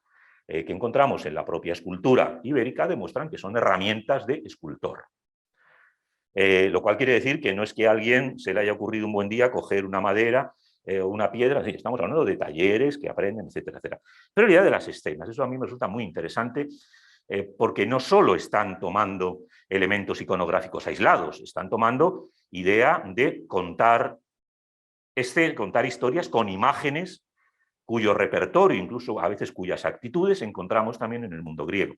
S2: que encontramos en la propia escultura ibérica, demuestran que son herramientas de escultor. Lo cual quiere decir que no es que a alguien se le haya ocurrido un buen día coger una madera o una piedra, sí, estamos hablando de talleres que aprenden, etcétera, etcétera. Pero la idea de las escenas, eso a mí me resulta muy interesante, porque no solo están tomando elementos iconográficos aislados, están tomando idea de contar historias con imágenes cuyo repertorio, incluso a veces cuyas actitudes, encontramos también en el mundo griego.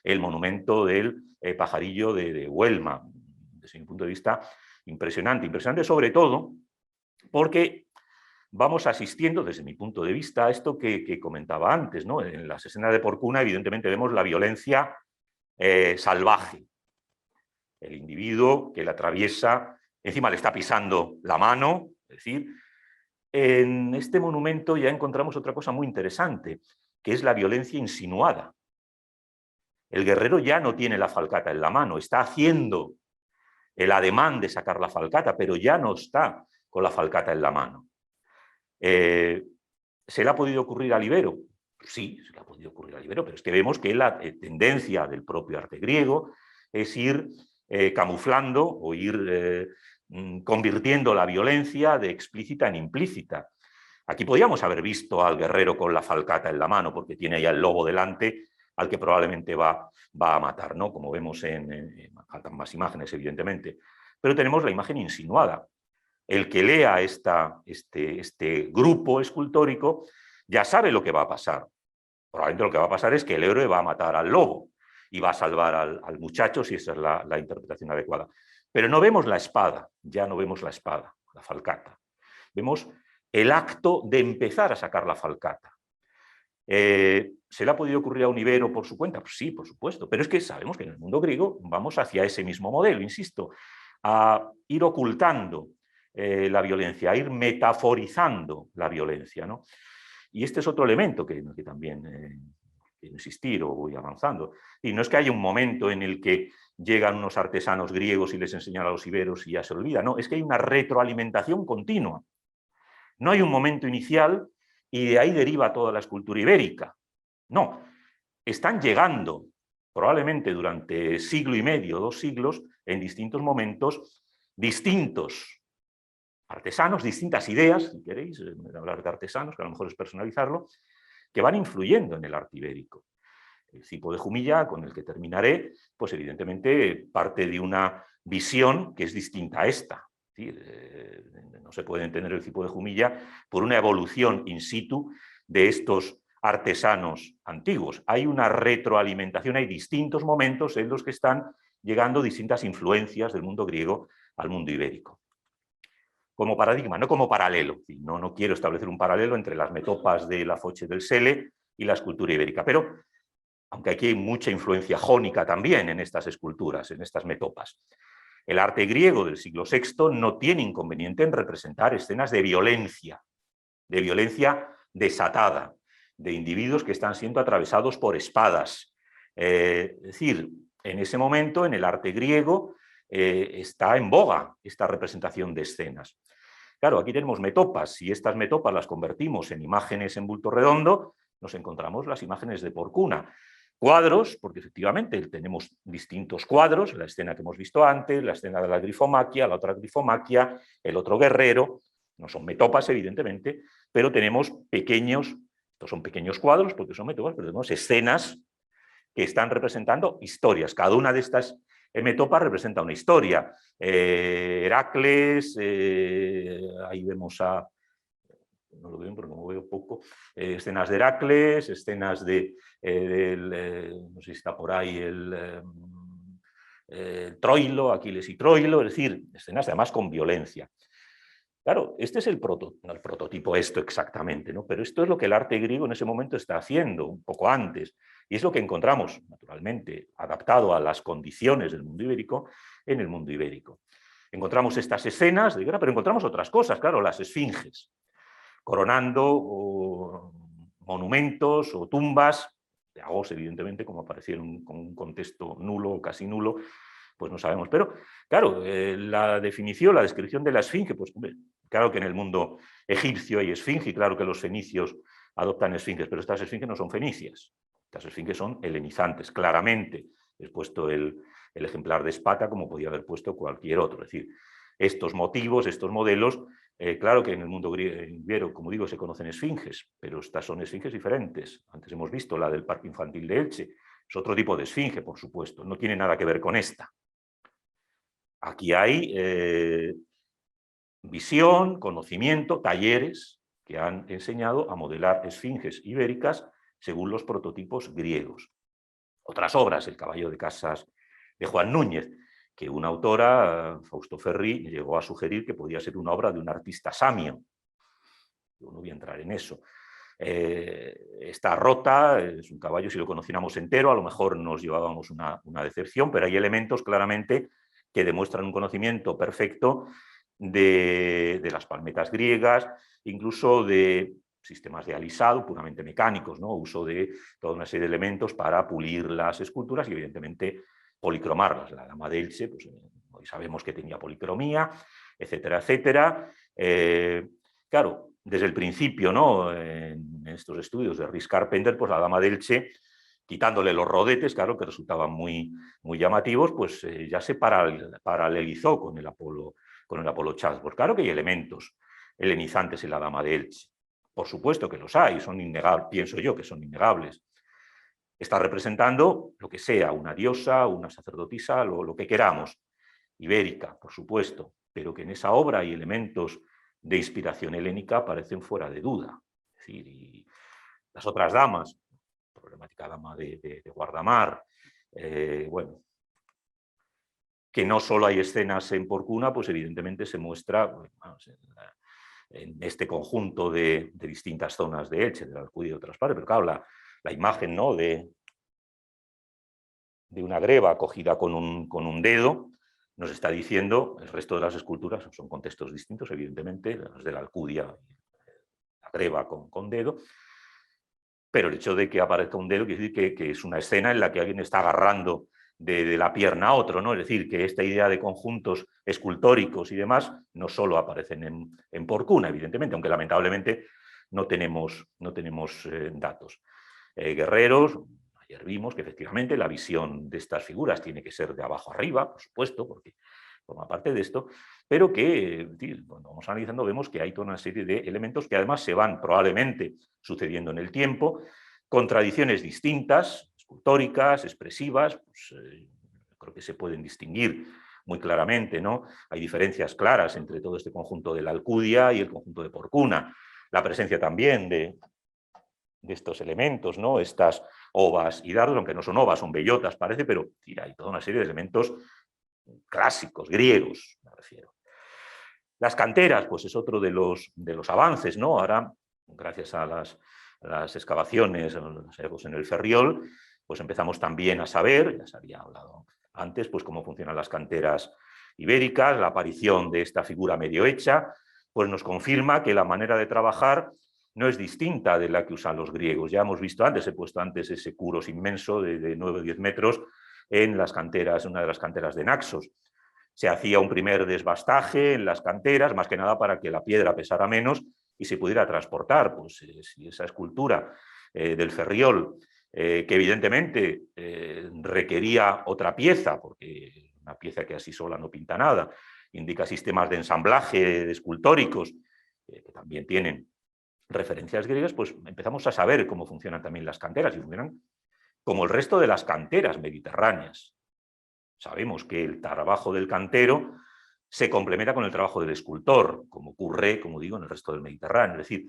S2: El monumento del pajarillo de Huelma, desde mi punto de vista, impresionante sobre todo porque vamos asistiendo, desde mi punto de vista, a esto que comentaba antes, ¿no? En las escenas de Porcuna, evidentemente, vemos la violencia salvaje. El individuo que la atraviesa, encima le está pisando la mano, es decir, en este monumento ya encontramos otra cosa muy interesante, que es la violencia insinuada. El guerrero ya no tiene la falcata en la mano, está haciendo el ademán de sacar la falcata, pero ya no está con la falcata en la mano. ¿Se le ha podido ocurrir a Libero? Sí, se le ha podido ocurrir a Libero, pero es que vemos que la tendencia del propio arte griego es ir camuflando o ir convirtiendo la violencia de explícita en implícita. Aquí podríamos haber visto al guerrero con la falcata en la mano, porque tiene ya el lobo delante, al que probablemente va a matar, ¿no? Como vemos faltan más imágenes, evidentemente. Pero tenemos la imagen insinuada. El que lea este grupo escultórico ya sabe lo que va a pasar. Probablemente lo que va a pasar es que el héroe va a matar al lobo y va a salvar al muchacho, si esa es la interpretación adecuada. Pero no vemos la espada, ya no vemos la espada, la falcata. Vemos el acto de empezar a sacar la falcata. ¿Se le ha podido ocurrir a un Ibero por su cuenta? Pues sí, por supuesto, pero es que sabemos que en el mundo griego vamos hacia ese mismo modelo, insisto, a ir ocultando la violencia, a ir metaforizando la violencia, ¿no? Y este es otro elemento que también quiero insistir o voy avanzando. Y no es que haya un momento en el que llegan unos artesanos griegos y les enseñan a los iberos y ya se olvida, no, es que hay una retroalimentación continua. No hay un momento inicial y de ahí deriva toda la escultura ibérica. No, están llegando probablemente durante siglo y medio, 2 siglos, en distintos momentos, distintos artesanos, distintas ideas, si queréis, hablar de artesanos, que a lo mejor es personalizarlo, que van influyendo en el arte ibérico. El Cipo de Jumilla, con el que terminaré, pues evidentemente parte de una visión que es distinta a esta. Es decir, no se puede entender el Cipo de Jumilla por una evolución in situ de estos artesanos antiguos. Hay una retroalimentación, hay distintos momentos en los que están llegando distintas influencias del mundo griego al mundo ibérico. Como paradigma, no como paralelo. No quiero establecer un paralelo entre las metopas de la Foce del Sele y la escultura ibérica, pero aunque aquí hay mucha influencia jónica también en estas esculturas, en estas metopas. El arte griego del siglo VI no tiene inconveniente en representar escenas de violencia desatada, de individuos que están siendo atravesados por espadas. Es decir, en ese momento, en el arte griego, está en boga esta representación de escenas. Claro, aquí tenemos metopas. Si estas metopas las convertimos en imágenes en bulto redondo, nos encontramos las imágenes de Porcuna. Cuadros, porque efectivamente tenemos distintos cuadros, la escena que hemos visto antes, la escena de la grifomaquia, la otra grifomaquia, el otro guerrero, no son metopas evidentemente, pero tenemos pequeños, estos son pequeños cuadros porque son metopas, pero tenemos escenas que están representando historias. Cada una de estas metopas representa una historia. Heracles, ahí vemos a... no lo veo porque como veo poco, escenas de Heracles, escenas de, no sé si está por ahí el Troilo, Aquiles y Troilo, es decir, escenas además con violencia. Claro, este es el prototipo, esto exactamente, ¿no? Pero esto es lo que el arte griego en ese momento está haciendo, un poco antes, y es lo que encontramos, naturalmente, adaptado a las condiciones del mundo ibérico, en el mundo ibérico. Encontramos estas escenas de guerra, pero encontramos otras cosas, claro, las esfinges, coronando monumentos o tumbas, de Agos, evidentemente, como aparecieron con un contexto nulo o casi nulo, pues no sabemos. Pero, claro, la definición, la descripción de la esfinge, pues claro que en el mundo egipcio hay esfinge, y claro que los fenicios adoptan esfinges, pero estas esfinges no son fenicias, estas esfinges son helenizantes, claramente. He puesto el ejemplar de Espata como podía haber puesto cualquier otro, es decir, estos motivos, estos modelos, claro que en el mundo griego, como digo, se conocen esfinges, pero estas son esfinges diferentes. Antes hemos visto la del Parque Infantil de Elche, es otro tipo de esfinge, por supuesto, no tiene nada que ver con esta. Aquí hay visión, conocimiento, talleres que han enseñado a modelar esfinges ibéricas según los prototipos griegos. Otras obras, El caballo de Casas de Juan Núñez, que una autora, Fausto Ferri, llegó a sugerir que podía ser una obra de un artista samio. Yo no voy a entrar en eso. Está rota, es un caballo, si lo conociéramos entero, a lo mejor nos llevábamos una decepción, pero hay elementos claramente que demuestran un conocimiento perfecto de las palmetas griegas, incluso de sistemas de alisado puramente mecánicos, ¿no? Uso de toda una serie de elementos para pulir las esculturas y evidentemente policromarlas. La dama de Elche, pues hoy sabemos que tenía policromía, etcétera, etcétera. Claro, desde el principio, ¿no? En estos estudios de Rhys Carpenter, pues la dama de Elche, quitándole los rodetes, claro, que resultaban muy llamativos, pues ya se paralelizó con el Apolo Chatsworth. Claro que hay elementos helenizantes en la dama de Elche. Por supuesto que los hay, son innegables, pienso yo que son innegables. Está representando lo que sea, una diosa, una sacerdotisa, lo que queramos, ibérica, por supuesto, pero que en esa obra hay elementos de inspiración helénica parecen fuera de duda. Es decir, y las otras damas, problemática dama de Guardamar, bueno, que no solo hay escenas en Porcuna, pues evidentemente se muestra, bueno, en este conjunto de distintas zonas de Elche, de la Alcudia y de otras partes, pero claro, la imagen, ¿no? de una greba cogida con un dedo, nos está diciendo, el resto de las esculturas son contextos distintos, evidentemente, las de la Alcudia, la greba con dedo, pero el hecho de que aparezca un dedo quiere decir que es una escena en la que alguien está agarrando de la pierna a otro, ¿no? Es decir, que esta idea de conjuntos escultóricos y demás no solo aparecen en Porcuna, evidentemente, aunque lamentablemente no tenemos datos. Guerreros, ayer vimos que efectivamente la visión de estas figuras tiene que ser de abajo arriba, por supuesto, porque forma parte de esto, pero que cuando vamos analizando vemos que hay toda una serie de elementos que además se van probablemente sucediendo en el tiempo, con tradiciones distintas, escultóricas, expresivas, pues, creo que se pueden distinguir muy claramente, ¿no? Hay diferencias claras entre todo este conjunto de la Alcudia y el conjunto de Porcuna. La presencia también de estos elementos, ¿no? Estas ovas y dardos, aunque no son ovas, son bellotas, parece, pero hay toda una serie de elementos clásicos, griegos, me refiero. Las canteras, pues es otro de los avances, ¿no? Ahora, gracias a las excavaciones, a los hallazgos en el Ferriol, pues empezamos también a saber, ya se había hablado antes, pues cómo funcionan las canteras ibéricas, la aparición de esta figura medio hecha, pues nos confirma que la manera de trabajar no es distinta de la que usan los griegos. Ya hemos visto antes, he puesto antes ese curos inmenso de 9 o 10 metros en las canteras, una de las canteras de Naxos. Se hacía un primer desbastaje en las canteras, más que nada para que la piedra pesara menos y se pudiera transportar. Pues si esa escultura del Ferriol, que evidentemente requería otra pieza, porque una pieza que así sola no pinta nada, indica sistemas de ensamblaje escultóricos, que también tienen referencias griegas, pues empezamos a saber cómo funcionan también las canteras, y funcionan como el resto de las canteras mediterráneas. Sabemos que el trabajo del cantero se complementa con el trabajo del escultor, como ocurre, como digo, en el resto del Mediterráneo. Es decir,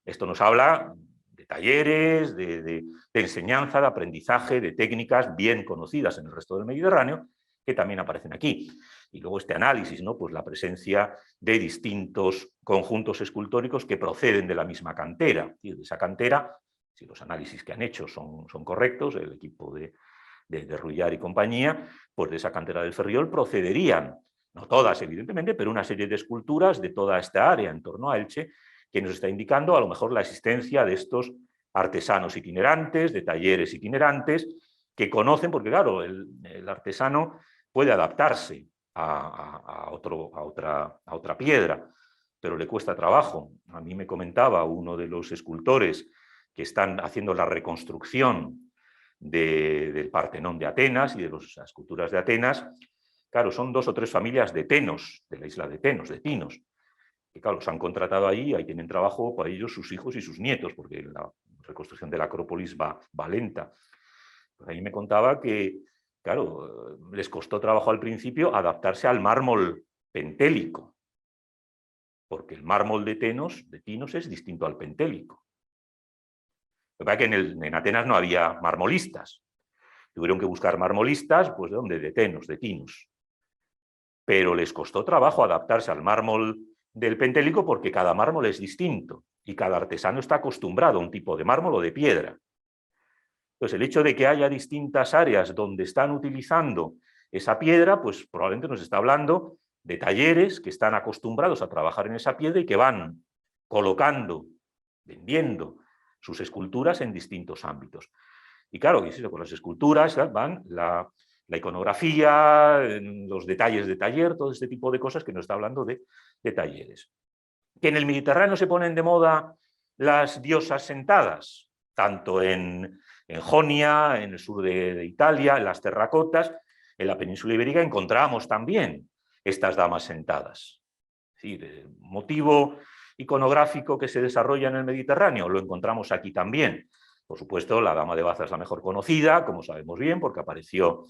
S2: esto nos habla de talleres, de enseñanza, de aprendizaje, de técnicas bien conocidas en el resto del Mediterráneo, que también aparecen aquí. Y luego este análisis, ¿no? Pues la presencia de distintos conjuntos escultóricos que proceden de la misma cantera. Y de esa cantera, si los análisis que han hecho son correctos, el equipo de Rullar y compañía, pues de esa cantera del Ferriol procederían, no todas evidentemente, pero una serie de esculturas de toda esta área en torno a Elche, que nos está indicando a lo mejor la existencia de estos artesanos itinerantes, de talleres itinerantes, que conocen, porque claro, el artesano puede adaptarse a otra piedra, pero le cuesta trabajo. A mí me comentaba uno de los escultores que están haciendo la reconstrucción del Partenón de Atenas y de las esculturas de Atenas. Claro, son 2 o 3 familias de tenos, de la isla de Tenos, de tinos, que claro, los han contratado allí, ahí tienen trabajo para ellos, sus hijos y sus nietos, porque la reconstrucción de la Acrópolis va lenta. Pues ahí me contaba que, claro, les costó trabajo al principio adaptarse al mármol pentélico, porque el mármol de Tinos es distinto al pentélico. Lo que pasa es que en Atenas no había marmolistas. Tuvieron que buscar marmolistas, pues ¿de dónde? De Tenos, de Tinos. Pero les costó trabajo adaptarse al mármol del pentélico porque cada mármol es distinto y cada artesano está acostumbrado a un tipo de mármol o de piedra. Entonces, el hecho de que haya distintas áreas donde están utilizando esa piedra, pues probablemente nos está hablando de talleres que están acostumbrados a trabajar en esa piedra y que van colocando, vendiendo sus esculturas en distintos ámbitos. Y claro, con las esculturas van la iconografía, los detalles de taller, todo este tipo de cosas que nos está hablando de talleres. Que en el Mediterráneo se ponen de moda las diosas sentadas, tanto en Jonia, en el sur de Italia, en las terracotas, en la península ibérica encontramos también estas damas sentadas. Es decir, el motivo iconográfico que se desarrolla en el Mediterráneo lo encontramos aquí también. Por supuesto, la dama de Baza es la mejor conocida, como sabemos bien, porque apareció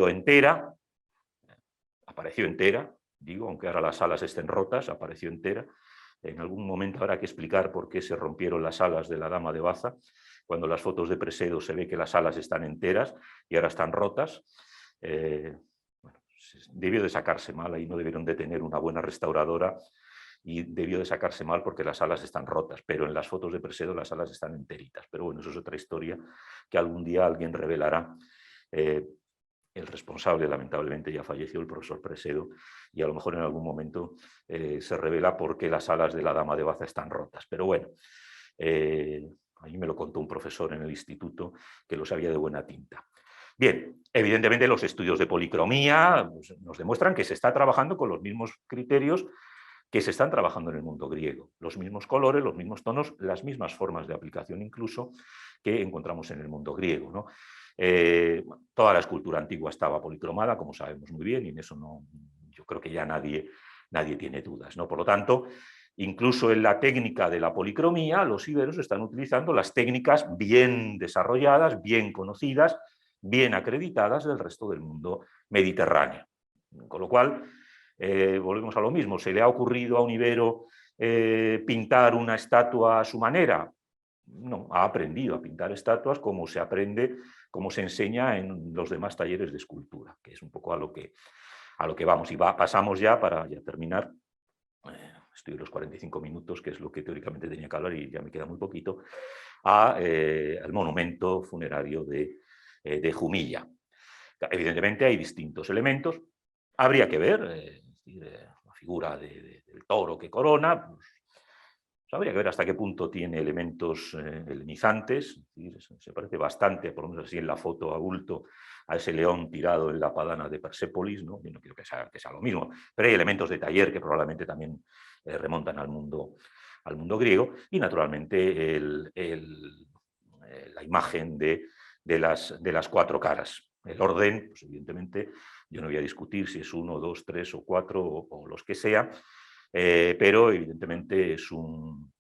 S2: entera, digo, aunque ahora las alas estén rotas, apareció entera. En algún momento habrá que explicar por qué se rompieron las alas de la dama de Baza, cuando las fotos de Presedo se ve que las alas están enteras y ahora están rotas. Bueno, debió de sacarse mal, ahí no debieron de tener una buena restauradora y debió de sacarse mal porque las alas están rotas, pero en las fotos de Presedo las alas están enteritas. Pero bueno, eso es otra historia que algún día alguien revelará. El responsable, lamentablemente, ya falleció, el profesor Presedo, y a lo mejor en algún momento se revela por qué las alas de la dama de Baza están rotas. Pero bueno, a mí me lo contó un profesor en el instituto que lo sabía de buena tinta. Bien, evidentemente los estudios de policromía pues, nos demuestran que se está trabajando con los mismos criterios que se están trabajando en el mundo griego. Los mismos colores, los mismos tonos, las mismas formas de aplicación incluso que encontramos en el mundo griego, ¿no? Toda la escultura antigua estaba policromada, como sabemos muy bien, y en eso no, yo creo que ya nadie tiene dudas, ¿no? Por lo tanto, incluso en la técnica de la policromía, los íberos están utilizando las técnicas bien desarrolladas, bien conocidas, bien acreditadas del resto del mundo mediterráneo. Con lo cual, volvemos a lo mismo, ¿se le ha ocurrido a un ibero pintar una estatua a su manera? No, ha aprendido a pintar estatuas como se aprende, como se enseña en los demás talleres de escultura, que es un poco a lo que vamos. Y pasamos ya, para ya terminar, estoy en los 45 minutos, que es lo que teóricamente tenía que hablar y ya me queda muy poquito, al monumento funerario de Jumilla. Evidentemente hay distintos elementos, habría que ver, la figura del toro que corona, pues, habría que ver hasta qué punto tiene elementos helenizantes, se parece bastante, por lo menos así en la foto a bulto, a ese león tirado en la padana de Persépolis, ¿no? Yo no quiero que sea lo mismo, pero hay elementos de taller que probablemente también remontan al mundo griego, y naturalmente la imagen de las cuatro caras. El orden, pues evidentemente, yo no voy a discutir si es 1, 2, 3 o 4 o los que sea, pero evidentemente es un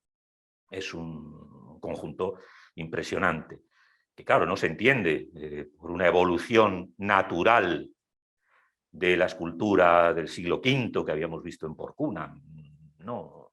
S2: conjunto impresionante, que claro, no se entiende por una evolución natural de la escultura del siglo V que habíamos visto en Porcuna. No,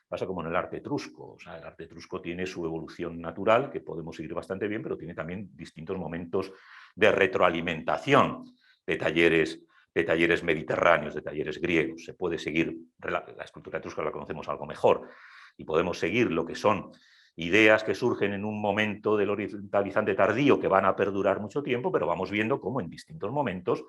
S2: pasa como en el arte etrusco. O sea, el arte etrusco tiene su evolución natural, que podemos seguir bastante bien, pero tiene también distintos momentos de retroalimentación de talleres mediterráneos, de talleres griegos. Se puede seguir, la escultura etrusca la conocemos algo mejor, y podemos seguir lo que son ideas que surgen en un momento del orientalizante tardío que van a perdurar mucho tiempo, pero vamos viendo cómo en distintos momentos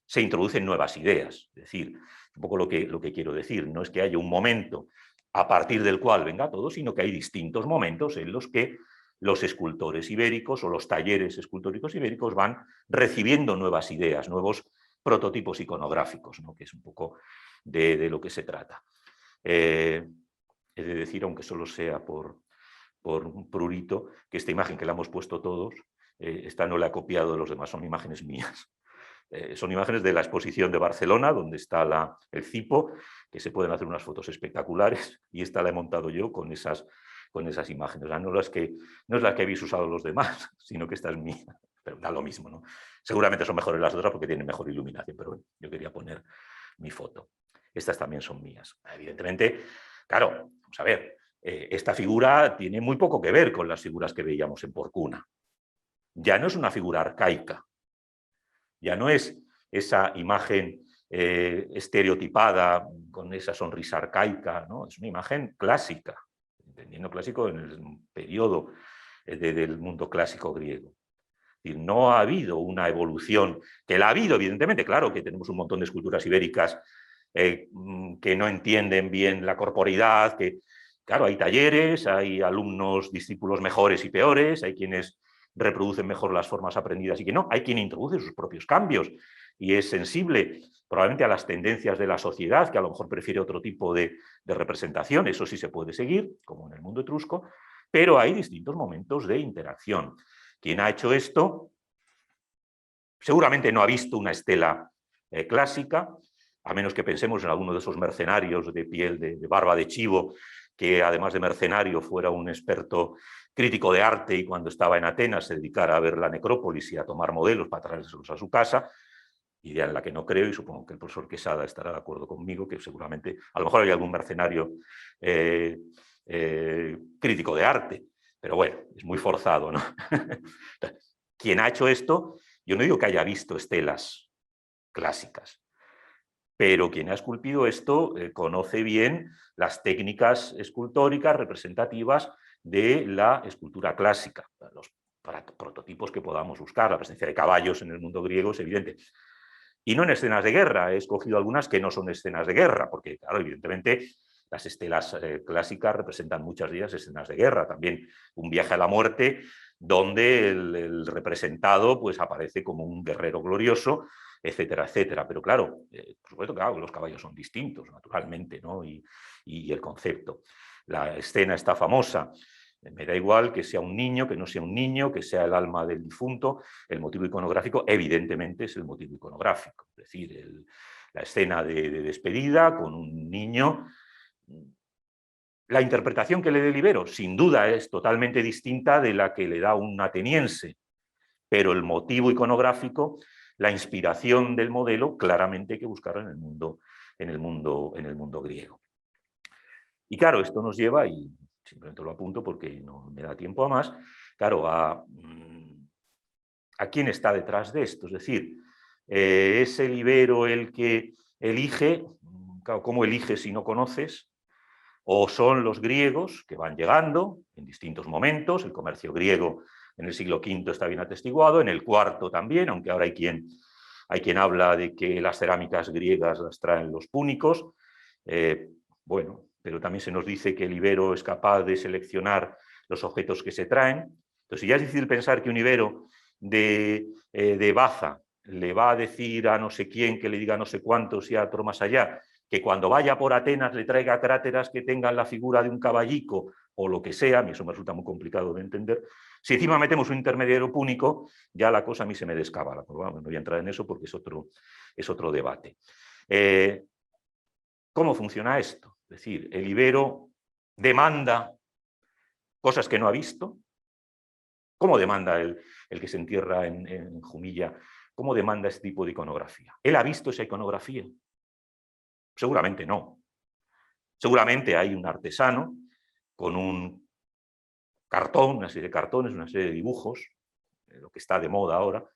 S2: se introducen nuevas ideas. Es decir, un poco lo que quiero decir, no es que haya un momento a partir del cual venga todo, sino que hay distintos momentos en los que los escultores ibéricos o los talleres escultóricos ibéricos van recibiendo nuevas ideas, nuevos prototipos iconográficos, ¿no? Que es un poco de lo que se trata. He de decir, aunque solo sea por un prurito, que esta imagen que la hemos puesto todos, esta no la he copiado de los demás, son imágenes mías. Son imágenes de la exposición de Barcelona, donde está el cipo, que se pueden hacer unas fotos espectaculares, y esta la he montado yo con esas imágenes. O sea, no es la que habéis usado los demás, sino que esta es mía. Pero da lo mismo, ¿no? Seguramente son mejores las otras porque tienen mejor iluminación, pero bueno, yo quería poner mi foto. Estas también son mías. Evidentemente, claro, vamos a ver, esta figura tiene muy poco que ver con las figuras que veíamos en Porcuna. Ya no es una figura arcaica, ya no es esa imagen estereotipada con esa sonrisa arcaica, ¿no? Es una imagen clásica, entendiendo clásico en el periodo del mundo clásico griego. Es decir, no ha habido una evolución, que la ha habido, evidentemente, claro que tenemos un montón de esculturas ibéricas que no entienden bien la corporidad, que, claro, hay talleres, hay alumnos, discípulos mejores y peores, hay quienes reproducen mejor las formas aprendidas y que no, hay quien introduce sus propios cambios y es sensible probablemente a las tendencias de la sociedad, que a lo mejor prefiere otro tipo de representación, eso sí se puede seguir, como en el mundo etrusco, pero hay distintos momentos de interacción. Quien ha hecho esto seguramente no ha visto una estela clásica, a menos que pensemos en alguno de esos mercenarios de piel de barba de chivo, que además de mercenario fuera un experto crítico de arte y cuando estaba en Atenas se dedicara a ver la necrópolis y a tomar modelos para traerlos a su casa, idea en la que no creo, y supongo que el profesor Quesada estará de acuerdo conmigo, que seguramente, a lo mejor hay algún mercenario crítico de arte, pero bueno, es muy forzado, ¿no? Quien ha hecho esto, yo no digo que haya visto estelas clásicas, pero quien ha esculpido esto conoce bien las técnicas escultóricas representativas de la escultura clásica, los prototipos que podamos buscar. La presencia de caballos en el mundo griego es evidente. Y no en escenas de guerra, he escogido algunas que no son escenas de guerra, porque, claro, evidentemente las estelas clásicas representan muchas de ellas escenas de guerra. También un viaje a la muerte, donde el representado pues, aparece como un guerrero glorioso, etcétera, etcétera. Pero claro, por supuesto, claro, los caballos son distintos, naturalmente, ¿no? Y el concepto. La escena está famosa Me da igual que sea un niño, que no sea un niño, que sea el alma del difunto. El motivo iconográfico, evidentemente, es el motivo iconográfico. Es decir, la escena de despedida con un niño. La interpretación que le dé Libero, sin duda, es totalmente distinta de la que le da un ateniense, pero el motivo iconográfico, la inspiración del modelo, claramente hay que buscarlo en el mundo griego. Y claro, esto nos lleva, y simplemente lo apunto porque no me da tiempo a más, claro, a quién está detrás de esto. Es decir, ¿es el Libero el que elige? Claro, ¿cómo eliges si no conoces? ¿O son los griegos que van llegando en distintos momentos? El comercio griego en el siglo V está bien atestiguado, en el IV también, aunque ahora hay quien habla de que las cerámicas griegas las traen los púnicos. Bueno, pero también se nos dice que el ibero es capaz de seleccionar los objetos que se traen. Entonces, si ya es difícil pensar que un ibero de Baza le va a decir a no sé quién que le diga no sé cuántos y a otro más allá, que cuando vaya por Atenas le traiga cráteras que tengan la figura de un caballico o lo que sea, a mí eso me resulta muy complicado de entender. Si encima metemos un intermediario púnico, ya la cosa a mí se me descabala. Pues bueno, no voy a entrar en eso porque es otro debate. ¿Cómo funciona esto? Es decir, el ibero demanda cosas que no ha visto. ¿Cómo demanda el que se entierra en Jumilla? ¿Cómo demanda este tipo de iconografía? ¿Él ha visto esa iconografía? Seguramente no. Seguramente hay un artesano con un cartón, una serie de cartones, una serie de dibujos, lo que está de moda ahora,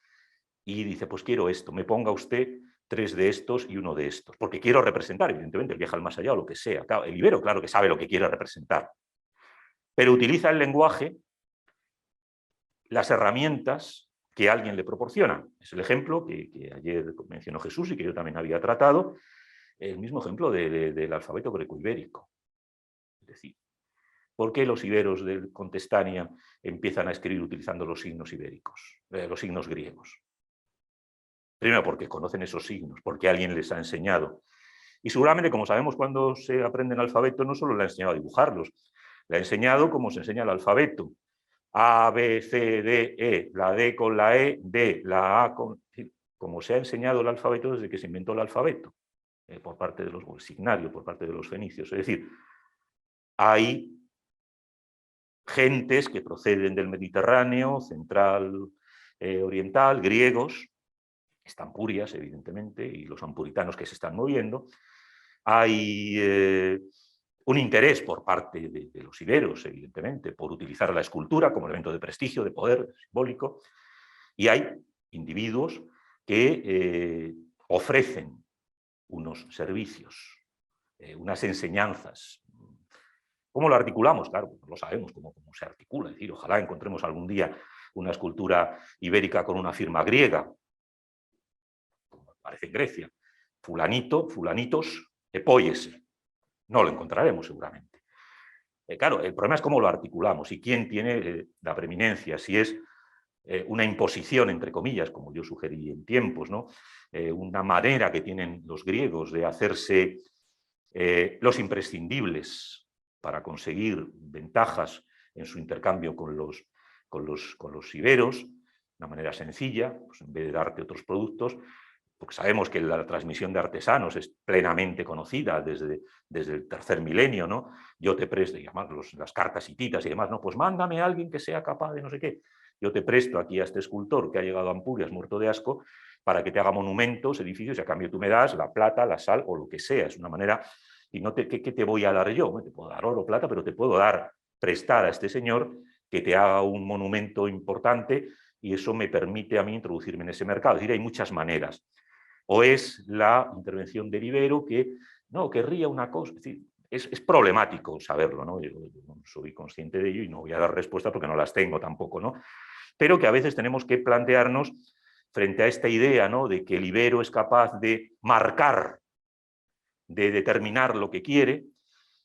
S2: y dice, pues quiero esto, me ponga usted 3 de estos y 1 de estos, porque quiero representar, evidentemente, el viaje al más allá o lo que sea. Claro, el ibero, claro que sabe lo que quiere representar, pero utiliza el lenguaje, las herramientas que alguien le proporciona. Es el ejemplo que ayer mencionó Jesús y que yo también había tratado, el mismo ejemplo del alfabeto greco-ibérico. Es decir, ¿por qué los iberos de Contestania empiezan a escribir utilizando los signos ibéricos, los signos griegos? Primero, porque conocen esos signos, porque alguien les ha enseñado. Y seguramente, como sabemos cuando se aprende el alfabeto, no solo le ha enseñado a dibujarlos, le ha enseñado cómo se enseña el alfabeto. A, B, C, D, E, la D con la E, D, la A con... Como se ha enseñado el alfabeto desde que se inventó el alfabeto, por parte de los signarios, por parte de los fenicios. Es decir, hay gentes que proceden del Mediterráneo, central, oriental, griegos, estampurias, evidentemente, y los ampuritanos que se están moviendo. Hay un interés por parte de los iberos, evidentemente, por utilizar la escultura como elemento de prestigio, de poder simbólico, y hay individuos que ofrecen unos servicios, unas enseñanzas. ¿Cómo lo articulamos? Claro, pues no lo sabemos cómo se articula. Es decir, ojalá encontremos algún día una escultura ibérica con una firma griega, como aparece en Grecia. Fulanito, fulanitos, epóyese. No lo encontraremos seguramente. Claro, el problema es cómo lo articulamos y quién tiene la preeminencia, si es una imposición, entre comillas, como yo sugerí en tiempos, ¿no? Una manera que tienen los griegos de hacerse los imprescindibles para conseguir ventajas en su intercambio con los iberos, una manera sencilla, pues en vez de darte otros productos, porque sabemos que la transmisión de artesanos es plenamente conocida desde el tercer milenio, ¿no? Yo te presto, y además las cartas hititas y demás, ¿no? Pues mándame a alguien que sea capaz de no sé qué. Yo te presto aquí a este escultor que ha llegado a Ampurias muerto de asco para que te haga monumentos, edificios, y a cambio tú me das la plata, la sal o lo que sea. Es una manera, y no ¿qué te voy a dar yo? Te puedo dar oro, plata, pero te puedo prestar a este señor que te haga un monumento importante y eso me permite a mí introducirme en ese mercado. Es decir, hay muchas maneras. O es la intervención del ibero que no querría una cosa. Es decir, es problemático saberlo, ¿no? Yo no soy consciente de ello y no voy a dar respuesta porque no las tengo tampoco, ¿no? Pero que a veces tenemos que plantearnos frente a esta idea, ¿no? De que el ibero es capaz de marcar, de determinar lo que quiere.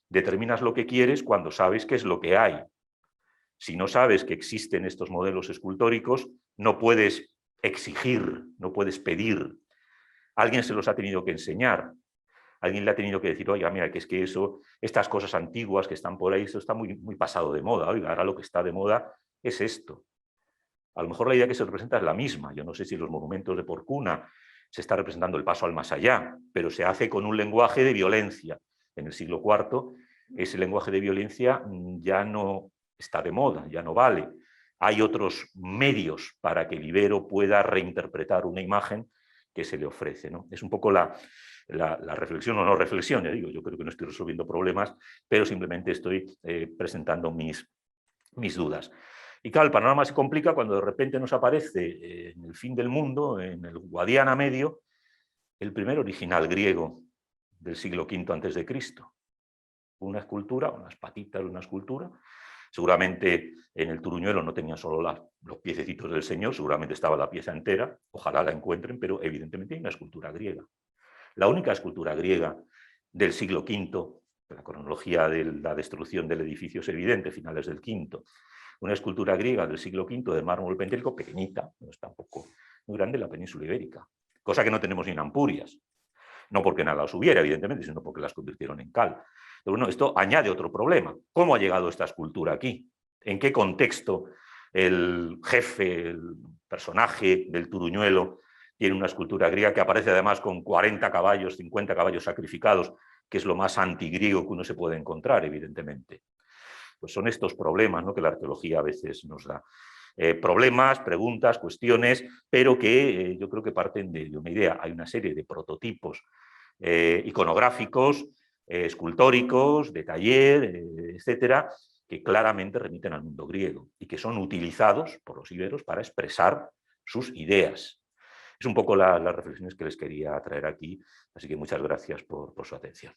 S2: Determinas lo que quieres cuando sabes qué es lo que hay. Si no sabes que existen estos modelos escultóricos, no puedes exigir, no puedes pedir. Alguien se los ha tenido que enseñar. alguien le ha tenido que decir, oiga, mira, que es que eso, estas cosas antiguas que están por ahí, eso está muy, muy pasado de moda. Oiga, ahora lo que está de moda es esto. A lo mejor la idea que se representa es la misma. Yo no sé si en los monumentos de Porcuna se está representando el paso al más allá, pero se hace con un lenguaje de violencia. En el siglo IV, ese lenguaje de violencia ya no está de moda, ya no vale. Hay otros medios para que el ibero pueda reinterpretar una imagen que se le ofrece, ¿no? Es un poco la reflexión o no reflexión, ya digo, yo creo que no estoy resolviendo problemas, pero simplemente estoy presentando mis dudas. Y claro, el panorama se complica cuando de repente nos aparece en el fin del mundo, en el Guadiana Medio, el primer original griego del siglo V a.C. Una escultura, unas patitas de una escultura. Seguramente en el Turuñuelo no tenía solo los piececitos del señor, seguramente estaba la pieza entera, ojalá la encuentren, pero evidentemente hay una escultura griega. La única escultura griega del siglo V, la cronología de la destrucción del edificio es evidente, finales del V, una escultura griega del siglo V de mármol pentélico, pequeñita, no es tampoco muy grande, en la península ibérica, cosa que no tenemos ni en Ampurias. No porque nada las hubiera, evidentemente, sino porque las convirtieron en cal. Pero bueno, esto añade otro problema. ¿Cómo ha llegado esta escultura aquí? ¿En qué contexto el jefe, el personaje del Turuñuelo tiene una escultura griega que aparece además con 40 caballos, 50 caballos sacrificados, que es lo más antigriego que uno se puede encontrar, evidentemente? Pues son estos problemas, ¿no?, que la arqueología a veces nos da. Problemas, preguntas, cuestiones, pero que yo creo que parten de una idea. Hay una serie de prototipos iconográficos, escultóricos, de taller, etcétera, que claramente remiten al mundo griego y que son utilizados por los iberos para expresar sus ideas. Es un poco las reflexiones que les quería traer aquí, así que muchas gracias por su atención.